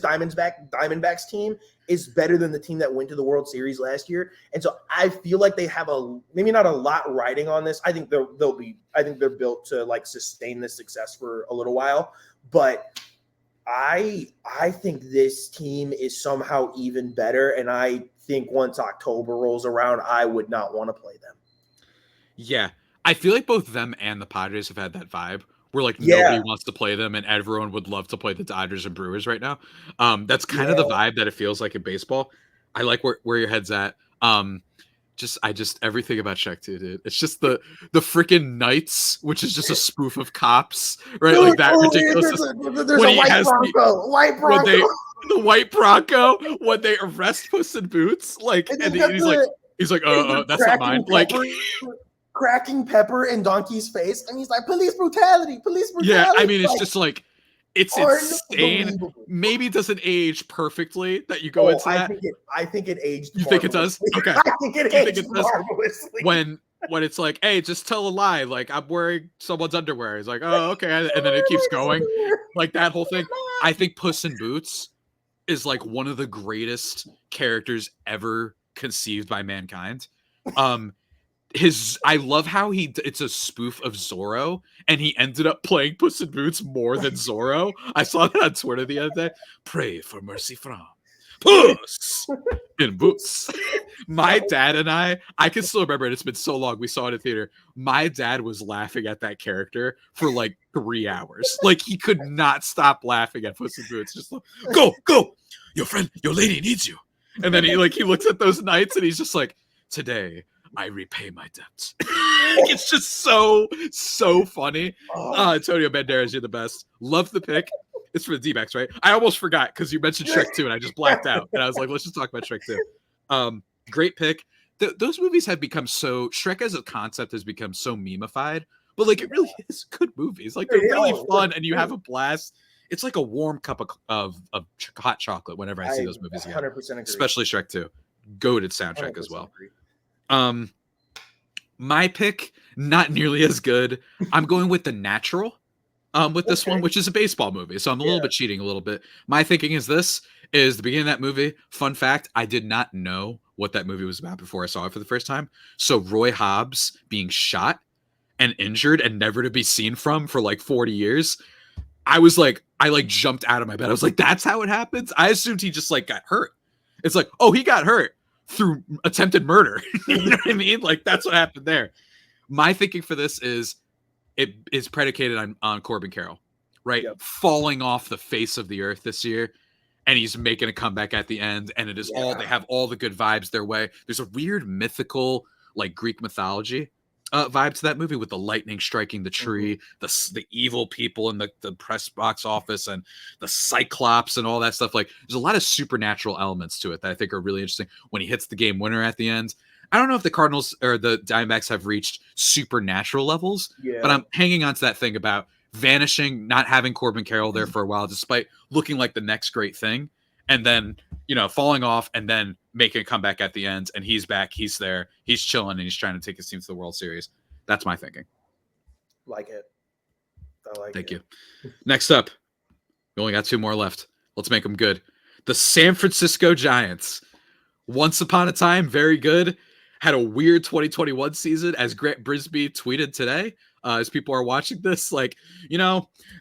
Diamondbacks team is better than the team that went to the World Series last year. And so I feel like they have maybe not a lot riding on this. I think they're built to like sustain this success for a little while, but I think this team is somehow even better, and I think once October rolls around, I would not want to play them.
Yeah. I feel like both them and the Padres have had that vibe where like nobody wants to play them and everyone would love to play the Dodgers and Brewers right now. That's kind of the vibe that it feels like in baseball. I like where your head's at. Everything about Shrek 2, dude. It's just the freaking Knights, which is just a spoof of cops, right? Dude, like that ridiculous.
There's a white Bronco.
The white Bronco when they arrest Puss in Boots, like, and he's like, that's not mine. Like,
cracking pepper in Donkey's face, and he's like, police brutality.
Yeah, I mean, it's just like, it's insane.
unbelievable.
Maybe it doesn't age perfectly that you go into that.
I think it aged.
You think it does? Okay.
I think it aged marvelously.
When it's like, hey, just tell a lie, like I'm wearing someone's underwear. It's like, oh, okay, and then it keeps going, like that whole thing. I think Puss in Boots is like one of the greatest characters ever conceived by mankind. I love how it's a spoof of Zorro, and he ended up playing Puss in Boots more than Zorro. I saw that on Twitter the other day. Pray for mercy from Puss in Boots. My dad and I can still remember it. It's been so long. We saw it in theater. My dad was laughing at that character for like 3 hours. Like he could not stop laughing at Puss in Boots. Just like, go, your lady needs you. And then he looks at those knights and he's just like, today I repay my debts. It's just so funny. Antonio Banderas, you're the best. Love the pick. It's for the D-backs, right? I almost forgot because you mentioned Shrek 2 and I just blacked out. And I was like, let's just talk about Shrek 2. Great pick. Those movies have become so, Shrek as a concept has become so memified, but like it really is good movies. Like they're really fun and you have a blast. It's like a warm cup of hot chocolate whenever I see those movies again. 100% agree. Especially Shrek 2. Goated soundtrack as well. Agree. My pick, not nearly as good. I'm going with The Natural with this one, which is a baseball movie. So I'm a little bit cheating a little bit. My thinking is the beginning of that movie. Fun fact, I did not know what that movie was about before I saw it for the first time. So Roy Hobbs being shot and injured and never to be seen from for like 40 years. I jumped out of my bed. I was like, that's how it happens? I assumed he just like got hurt. It's like, oh, he got hurt through attempted murder. You know what I mean? Like that's what happened there. My thinking for this is it is predicated on Corbin Carroll, right? Yep. Falling off the face of the earth this year. And he's making a comeback at the end. And it is they have all the good vibes their way. There's a weird mythical, like Greek mythology vibe to that movie with the lightning striking the tree, the evil people in the press box office and the Cyclops and all that stuff. Like there's a lot of supernatural elements to it that I think are really interesting. When he hits the game winner at the end, I don't know if the Cardinals or the Diamondbacks have reached supernatural levels, but I'm hanging on to that thing about vanishing, not having Corbin Carroll there for a while, despite looking like the next great thing. And then, falling off and then making a comeback at the end. And he's back. He's there. He's chilling and he's trying to take his team to the World Series. That's my thinking.
Like it.
Thank you. Next up, we only got 2 more left. Let's make them good. The San Francisco Giants. Once upon a time, very good. Had a weird 2021 season, as Grant Brisbee tweeted today. As people are watching this, like,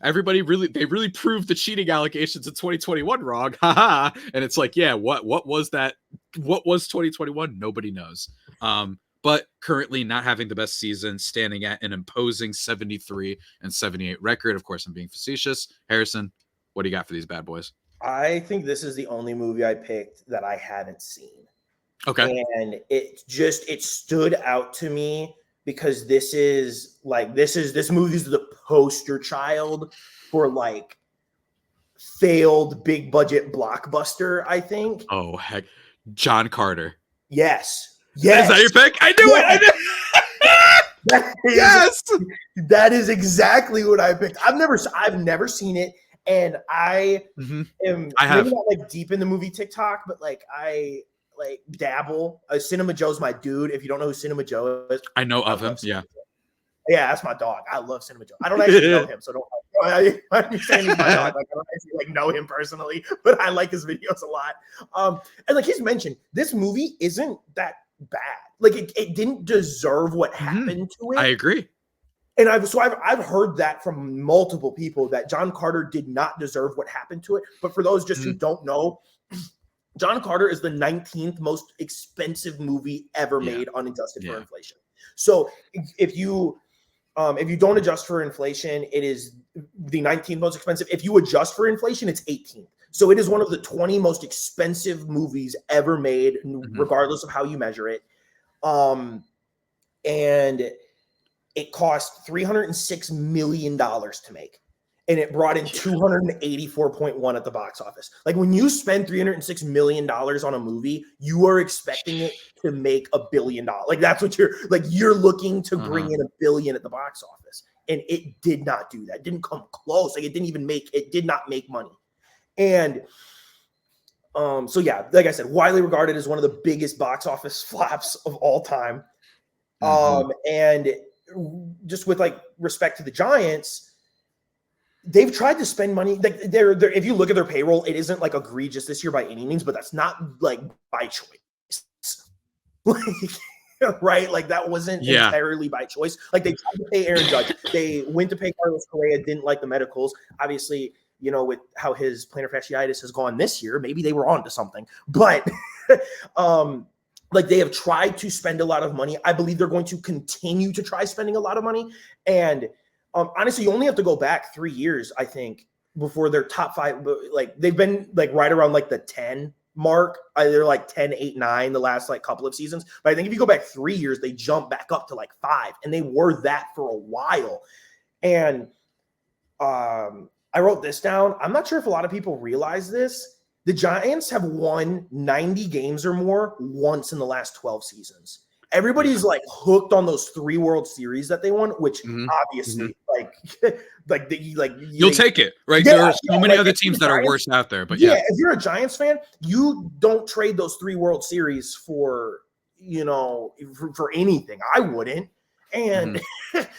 everybody really proved the cheating allegations in 2021 wrong. Haha. And it's like, yeah, what was that? What was 2021? Nobody knows. But currently not having the best season, standing at an imposing 73-78 record. Of course, I'm being facetious. Harrison, what do you got for these bad boys?
I think this is the only movie I picked that I haven't seen.
Okay.
And it stood out to me because this movie is the poster child for like failed big budget blockbuster, I think.
Oh, heck. John Carter.
Yes.
Is that your pick? I knew it. Yes.
That is exactly what I picked. I've never seen it. And I am maybe not like deep in the movie TikTok, but like I like dabble. Cinema Joe's my dude. If you don't know who Cinema Joe is,
I know of him. Yeah.
Yeah, that's my dog. I love Cinema Joe. I don't actually know him, so I'm saying he's my dog. Like I don't actually know him personally, but I like his videos a lot. And like he's mentioned, this movie isn't that bad. Like it didn't deserve what happened to it.
I agree.
And I've heard that from multiple people that John Carter did not deserve what happened to it. But for those just who don't know, John Carter is the 19th most expensive movie ever made unadjusted for inflation. So if you don't adjust for inflation, it is the 19th most expensive. If you adjust for inflation, it's 18th. So it is one of the 20 most expensive movies ever made, regardless of how you measure it. And it cost $306 million to make. and it brought in 284.1 at the box office. Like when you spend $306 million on a movie, you are expecting it to make $1 billion. Like that's what you're looking to bring in $1 billion at the box office. And it did not do that. It didn't come close. Like it did not make money. And so yeah, like I said, widely regarded as one of the biggest box office flops of all time. And just with like respect to the Giants, they've tried to spend money. Like they're if you look at their payroll, it isn't like egregious this year by any means, but that's not like by choice. Like, right? Like that wasn't entirely by choice. Like they tried to pay Aaron Judge. They went to pay Carlos Correa, didn't like the medicals. Obviously, you know, with how his plantar fasciitis has gone this year, maybe they were on to something. But like they have tried to spend a lot of money. I believe they're going to continue to try spending a lot of money. And honestly, you only have to go back 3 years, I think, before their top five. Like they've been like right around like the 10 mark. They're like 10, 8, 9 the last like couple of seasons. But I think if you go back 3 years, they jump back up to like 5, and they were that for a while. And I wrote this down. I'm not sure if a lot of people realize this. The Giants have won 90 games or more once in the last 12 seasons. Everybody's like hooked on those 3 World Series that they won, which obviously
you'll take it, right? There are so many other teams that are worse out there, but
if you're a Giants fan, you don't trade those 3 World Series for, you know, for anything. I wouldn't. And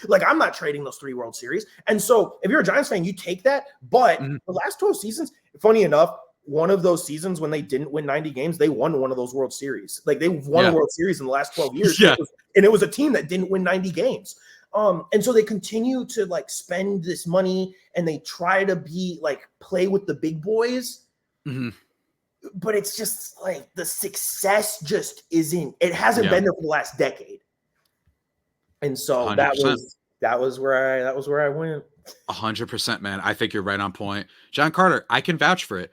like, I'm not trading those 3 World Series. And so if you're a Giants fan, you take that. But the last 12 seasons, funny enough, one of those seasons when they didn't win 90 games, they won one of those World Series. Like they won a World Series in the last 12 years. And it was a team that didn't win 90 games. And so they continue to like spend this money, and they try to be like play with the big boys. But it's just like the success just isn't, it hasn't been there for the last decade. And so 100%. that was where I went.
100%, man. I think you're right on point. John Carter, I can vouch for it.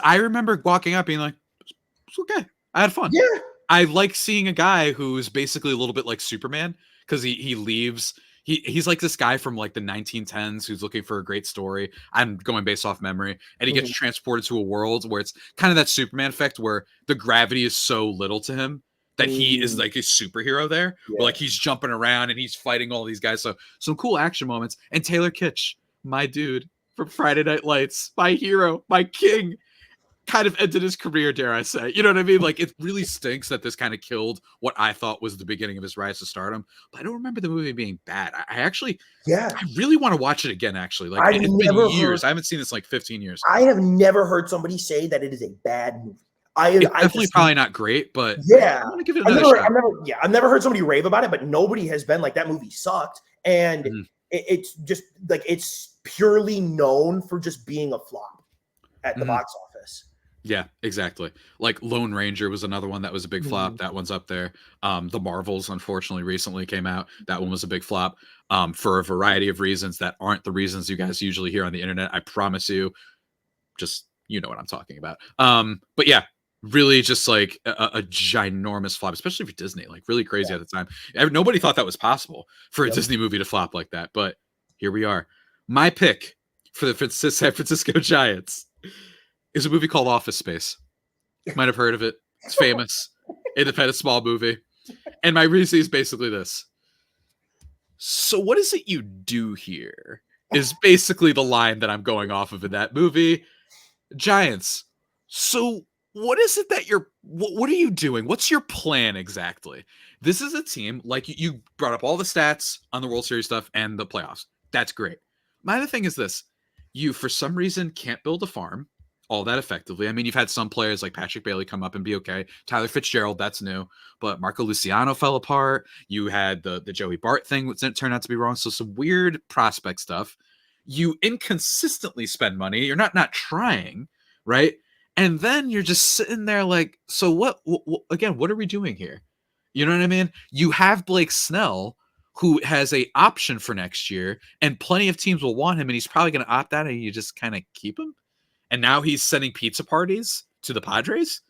I remember walking up being like, it's okay. I had fun.
Yeah.
I like seeing a guy who's basically a little bit like Superman, because he leaves. He's like this guy from like the 1910s who's looking for a great story. I'm going based off memory. And he gets transported to a world where it's kind of that Superman effect where the gravity is so little to him that he is like a superhero there. Where like he's jumping around and he's fighting all these guys. So some cool action moments. And Taylor Kitsch, my dude from Friday Night Lights, my hero, my king, kind of ended his career, dare I say. You know what I mean? Like, it really stinks that this kind of killed what I thought was the beginning of his rise to stardom. But I don't remember the movie being bad. I actually, I really want to watch it again, actually. Like, it's been years. I haven't seen this in like 15 years.
I have never heard somebody say that it is a bad movie.
It's definitely probably not great, but
yeah,
I'm gonna give it another shot.
I've never heard somebody rave about it, but nobody has been like, that movie sucked. And it's just like, it's purely known for just being a flop at the box office.
Yeah, exactly. Like Lone Ranger was another one that was a big flop. That one's up there. The Marvels, unfortunately, recently came out. That one was a big flop for a variety of reasons that aren't the reasons you guys usually hear on the internet. I promise you. Just, you know what I'm talking about. But yeah, really just like a ginormous flop, especially for Disney. Like really crazy at the time. Nobody thought that was possible for a Disney movie to flop like that. But here we are. My pick for the San Francisco Giants is a movie called Office Space. You might have heard of it. It's famous. Independent small movie. And my reason is basically this. So what is it you do here? Is basically the line that I'm going off of in that movie. Giants. So what is it that what are you doing? What's your plan exactly? This is a team, like you brought up all the stats on the World Series stuff and the playoffs. That's great. My other thing is this. You, for some reason, can't build a farm all that effectively. I mean, you've had some players like Patrick Bailey come up and be okay. Tyler Fitzgerald, that's new. But Marco Luciano fell apart. You had the Joey Bart thing, which turned out to be wrong. So some weird prospect stuff. You inconsistently spend money. You're not trying, right? And then you're just sitting there like, so what again, what are we doing here? You know what I mean? You have Blake Snell, who has a option for next year, and plenty of teams will want him, and he's probably going to opt out, and you just kind of keep him. And now he's sending pizza parties to the Padres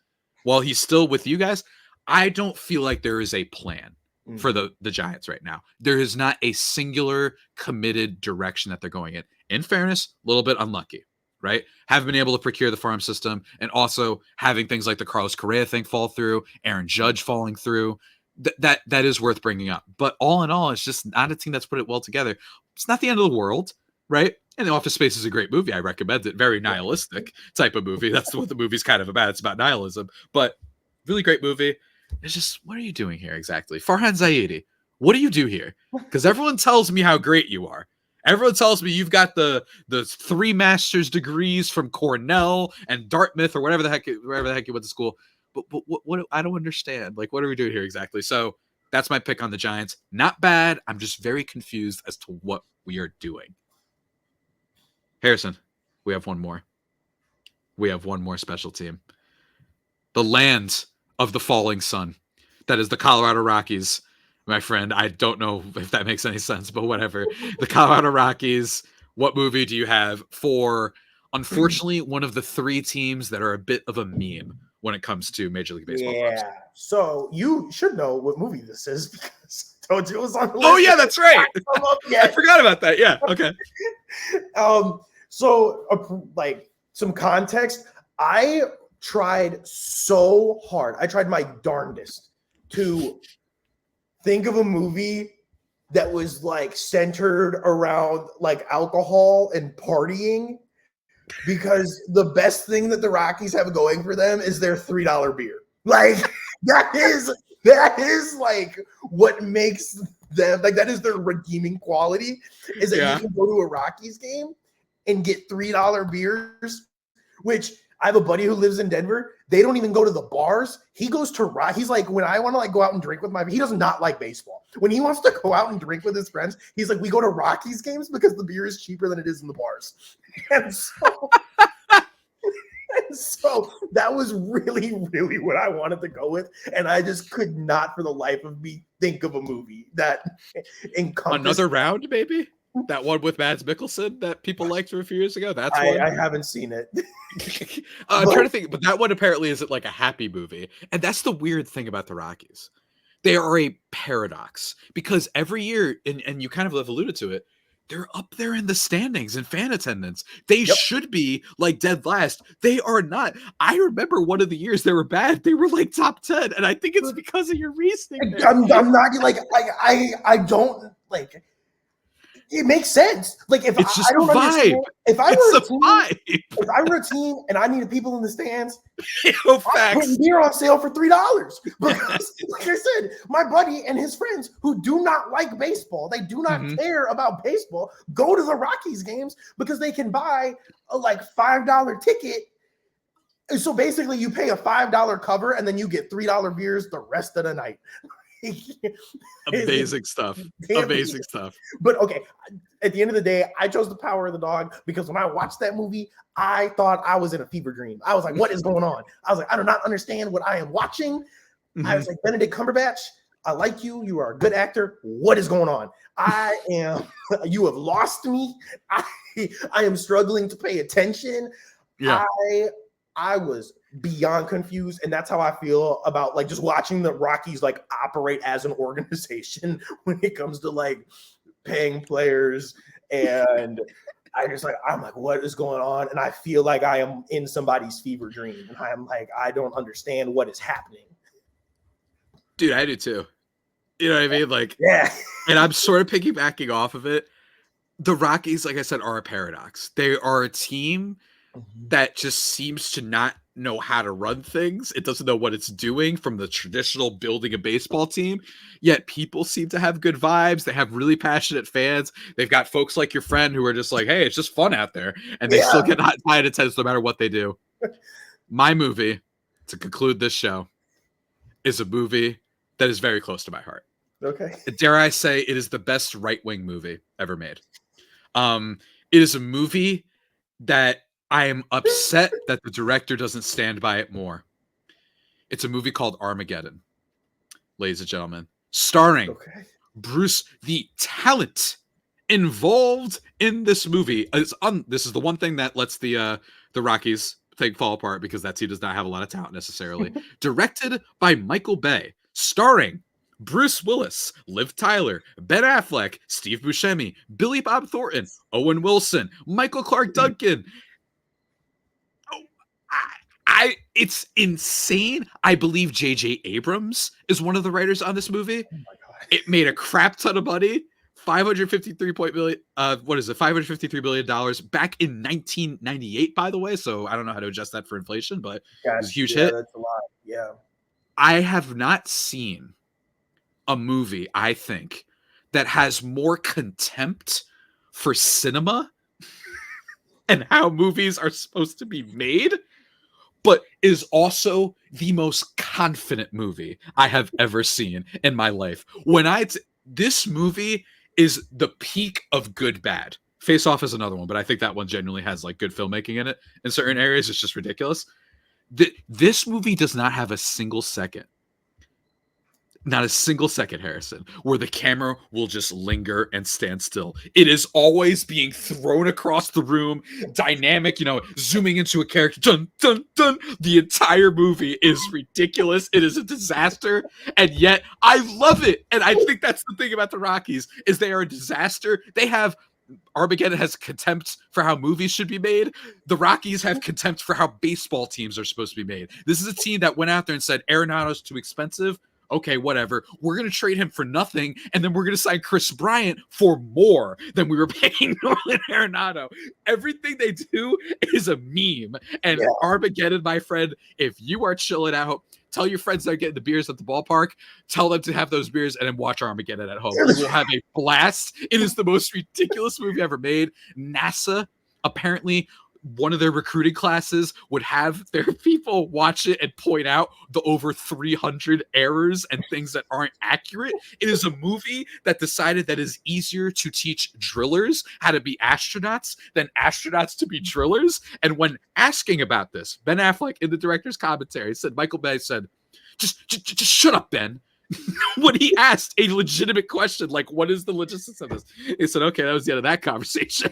while he's still with you guys. I don't feel like there is a plan. for the Giants right now. There is not a singular committed direction that they're going in. In fairness, a little bit unlucky, right? Haven't been able to procure the farm system, and also having things like the Carlos Correa thing fall through, Aaron Judge falling through. That is worth bringing up. But all in all, it's just not a team that's put it well together. It's not the end of the world, right? And The Office Space is a great movie. I recommend it. Very nihilistic type of movie. That's what the movie's kind of about. It's about nihilism, but really great movie. It's just, what are you doing here exactly? Farhan Zaidi, what do you do here? Because everyone tells me how great you are. Everyone tells me you've got the 3 master's degrees from Cornell and Dartmouth or wherever the heck you went to school. But what I don't understand. Like, what are we doing here exactly? So that's my pick on the Giants. Not bad. I'm just very confused as to what we are doing. Harrison, we have one more. We have one more special team. The land of the falling sun. That is the Colorado Rockies, my friend. I don't know if that makes any sense, but whatever. The Colorado Rockies. What movie do you have for, unfortunately, one of the 3 teams that are a bit of a meme when it comes to Major League Baseball?
Yeah. Clubs? So you should know what movie this is because I told you it was on the list.
Oh, yeah, that's right. I forgot about that. Yeah. Okay.
So, like, some context. I tried so hard. I tried my darndest to think of a movie that was like centered around like alcohol and partying, because the best thing that the Rockies have going for them is their $3 beer. Like that is like what makes them, like, that is their redeeming quality, is that you can go to a Rockies game and get $3 beers, which I have a buddy who lives in Denver. They don't even go to the bars. He goes to he's like, when I want to like go out and drink with he does not like baseball. When he wants to go out and drink with his friends, he's like, we go to Rockies games because the beer is cheaper than it is in the bars. And so that was really, really what I wanted to go with. And I just could not for the life of me think of a movie that encompassed.
Another Round, maybe? That one with Mads Mikkelsen that people liked from a few years ago. That's
I haven't seen it.
I'm trying to think, but that one apparently isn't like a happy movie. And that's the weird thing about the Rockies. They are a paradox because every year, and you kind of have alluded to it, they're up there in the standings and fan attendance. They should be like dead last. They are not. I remember one of the years they were bad. They were like top 10. And I think it's because of your reasoning.
I'm not like I don't like. It makes sense. Like if
it's just
I don't
vibe.
Understand, if I were a team and I needed people in the stands, I'm putting beer on sale for $3. Because, like I said, my buddy and his friends who do not like baseball, they do not care about baseball, go to the Rockies games because they can buy a like $5 ticket. So basically, you pay a $5 cover and then you get $3 beers the rest of the night.
Amazing stuff. Amazing stuff.
But okay, at the end of the day, I chose The Power of the Dog because when I watched that movie, I thought I was in a fever dream. I was like, what is going on? I was like, I do not understand what I am watching. I was like, Benedict Cumberbatch, I like you. You are a good actor. What is going on? You have lost me. I am struggling to pay attention.
Yeah.
I was beyond confused, and that's how I feel about like just watching the Rockies like operate as an organization when it comes to like paying players. And I'm like, what is going on? And I feel like I am in somebody's fever dream, and I'm like, I don't understand what is happening.
Dude, I do too. You know what I mean? Like,
yeah.
And I'm sort of piggybacking off of it. The Rockies, like I said, are a paradox. They are a team that just seems to not know how to run things. It doesn't know what it's doing from the traditional building a baseball team, yet people seem to have good vibes. They have really passionate fans. They've got folks like your friend who are just like, hey, it's just fun out there. And they still get high attendance no matter what they do. My movie, to conclude this show, is a movie that is very close to my heart.
Okay.
Dare I say it is the best right-wing movie ever made. It is a movie that I am upset that the director doesn't stand by it more. It's a movie called Armageddon, ladies and gentlemen, starring Bruce, the talent involved in this movie. This is the one thing that lets the Rockies thing fall apart, because that team does not have a lot of talent necessarily. Directed by Michael Bay, starring Bruce Willis, Liv Tyler, Ben Affleck, Steve Buscemi, Billy Bob Thornton, Owen Wilson, Michael Clark Duncan. Oh, it's insane. I believe J.J. Abrams is one of the writers on this movie.
Oh my God.
It made a crap ton of money. $553 billion back in 1998, by the way. So I don't know how to adjust that for inflation, but it was a huge hit.
That's a lot. Yeah.
I have not seen a movie, I think, that has more contempt for cinema and how movies are supposed to be made, but is also the most confident movie I have ever seen in my life. This movie is the peak of good bad. Face Off is another one, but I think that one genuinely has like good filmmaking in it. In certain areas, it's just ridiculous. This movie does not have a single second, Harrison, where the camera will just linger and stand still. It is always being thrown across the room, dynamic, zooming into a character, dun, dun, dun. The entire movie is ridiculous. It is a disaster, and yet I love it. And I think that's the thing about the Rockies, is they are a disaster. Armageddon has contempt for how movies should be made. The Rockies have contempt for how baseball teams are supposed to be made. This is a team that went out there and said, Arenado's too expensive. Okay, whatever. We're going to trade him for nothing, and then we're going to sign Chris Bryant for more than we were paying Nolan Arenado. Everything they do is a meme. And Armageddon, my friend, if you are chilling out, tell your friends that are getting the beers at the ballpark, tell them to have those beers and then watch Armageddon at home. You will have a blast. It is the most ridiculous movie ever made. NASA, apparently, one of their recruiting classes would have their people watch it and point out the over 300 errors and things that aren't accurate. It is a movie that decided that it is easier to teach drillers how to be astronauts than astronauts to be drillers. And when asking about this, Ben Affleck in the director's commentary said, Michael Bay said, just shut up, Ben. When he asked a legitimate question, like, what is the logistics of this? He said, okay, that was the end of that conversation.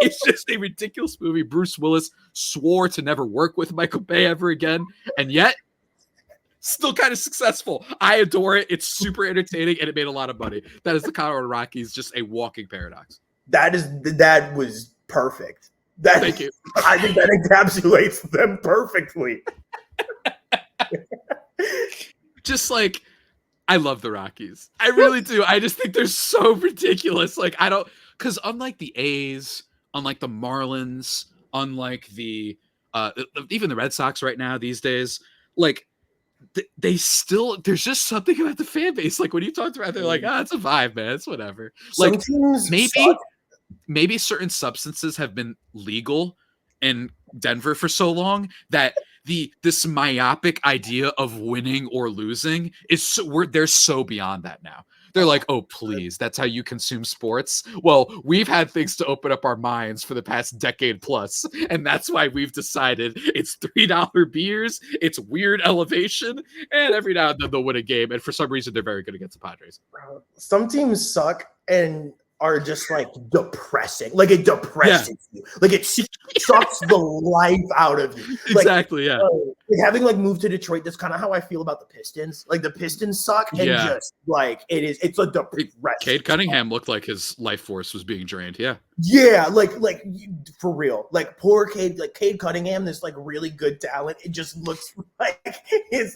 It's just a ridiculous movie. Bruce Willis swore to never work with Michael Bay ever again, and yet still kind of successful. I adore it. It's super entertaining, and it made a lot of money. That is the Colorado Rockies, just a walking paradox.
That was perfect.
Thank you.
I think that encapsulates them perfectly.
Just like, I love the Rockies. I really do. I just think they're so ridiculous. Like, because unlike the A's, unlike the Marlins, unlike the even the Red Sox right now these days, like there's just something about the fan base. Like when you talked about it, they're like, it's a vibe, man. It's whatever. Like maybe certain substances have been legal in Denver for so long that this myopic idea of winning or losing is they're so beyond that now. They're like, oh, please, that's how you consume sports. Well, we've had things to open up our minds for the past decade plus, and that's why we've decided it's $3 beers, it's weird elevation, and every now and then they'll win a game. And for some reason, they're very good against the Padres.
Some teams suck and are just like depressing. Like it depresses you. Like it sucks the life out of you. Like,
exactly. Yeah.
Having like moved to Detroit, that's kind of how I feel about the Pistons. Like the Pistons suck, and just like it's a depressing.
Cade Cunningham looked like his life force was being drained. Yeah.
Yeah, like for real. Like poor Cade Cunningham, this like really good talent. It just looks like his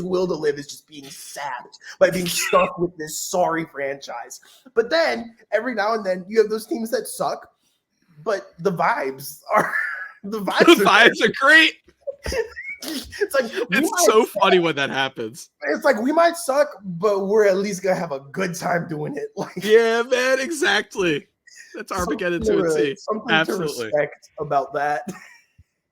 will to live is just being sapped by being stuck with this sorry franchise. But then every now and then you have those teams that suck, but the vibes are
are great.
It's like
it's so funny when that happens.
It's like we might suck, but we're at least gonna have a good time doing it. Like,
yeah, man, exactly. That's Armageddon to a T.
Absolutely. To respect about that.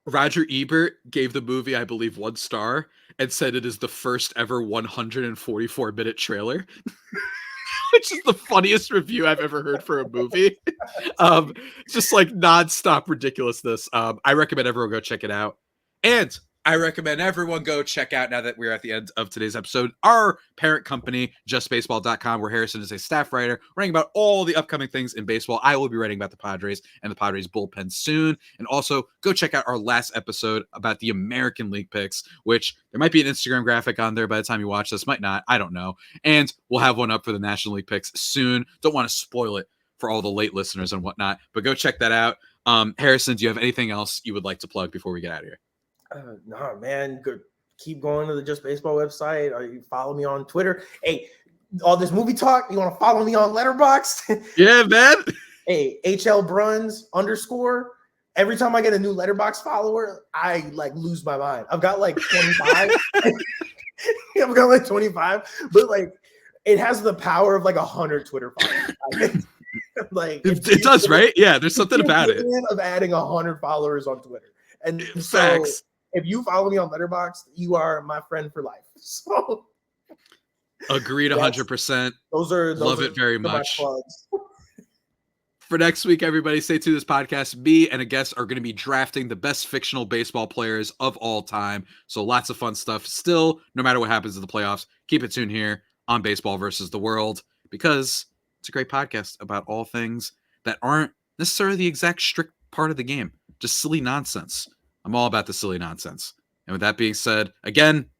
Roger Ebert gave the movie, I believe, 1 star and said it is the first ever 144-minute trailer. Which is the funniest review I've ever heard for a movie. Just like nonstop ridiculousness. I recommend everyone go check it out. And I recommend everyone go check out, now that we're at the end of today's episode, our parent company, justbaseball.com, where Harrison is a staff writer, writing about all the upcoming things in baseball. I will be writing about the Padres and the Padres bullpen soon. And also go check out our last episode about the American League picks, which there might be an Instagram graphic on there by the time you watch this, might not, I don't know. And we'll have one up for the National League picks soon. Don't want to spoil it for all the late listeners and whatnot, but go check that out. Harrison, do you have anything else you would like to plug before we get out of here?
No, man. Good. Keep going to the Just Baseball website, or you follow me on Twitter. Hey, all this movie talk, you want to follow me on Letterboxd?
Yeah, man.
Hey, HL Bruns _ Every time I get a new Letterboxd follower, I like lose my mind. I've got like 25. I've got like 25, but like it has the power of like 100 Twitter followers. Like
it does, right? Yeah, there's something about it.
Of adding 100 followers on Twitter, and
facts.
So if you follow me on Letterboxd, you are my friend for life. So
agreed, 100%.
Those are
love it very much.
My
For next week, everybody, stay tuned to this podcast. Me and a guest are going to be drafting the best fictional baseball players of all time. So lots of fun stuff. Still, no matter what happens in the playoffs, keep it tuned here on Baseball versus the World, because it's a great podcast about all things that aren't necessarily the exact strict part of the game. Just silly nonsense. I'm all about the silly nonsense. And with that being said, again,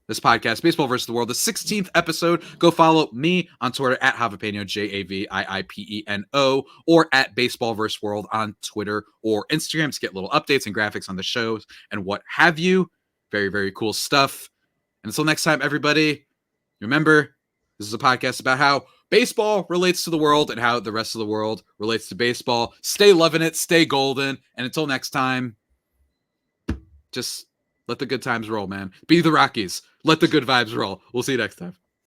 this podcast, Baseball versus the World, the 16th episode. Go follow me on Twitter at Javipeno, JAVIIPENO, or at Baseball versus World on Twitter or Instagram to get little updates and graphics on the shows and what have you. Very, very cool stuff. And until next time, everybody, remember, this is a podcast about how baseball relates to the world and how the rest of the world relates to baseball. Stay loving it, stay golden, and until next time, just let the good times roll, man. Be the Rockies. Let the good vibes roll. We'll see you next time.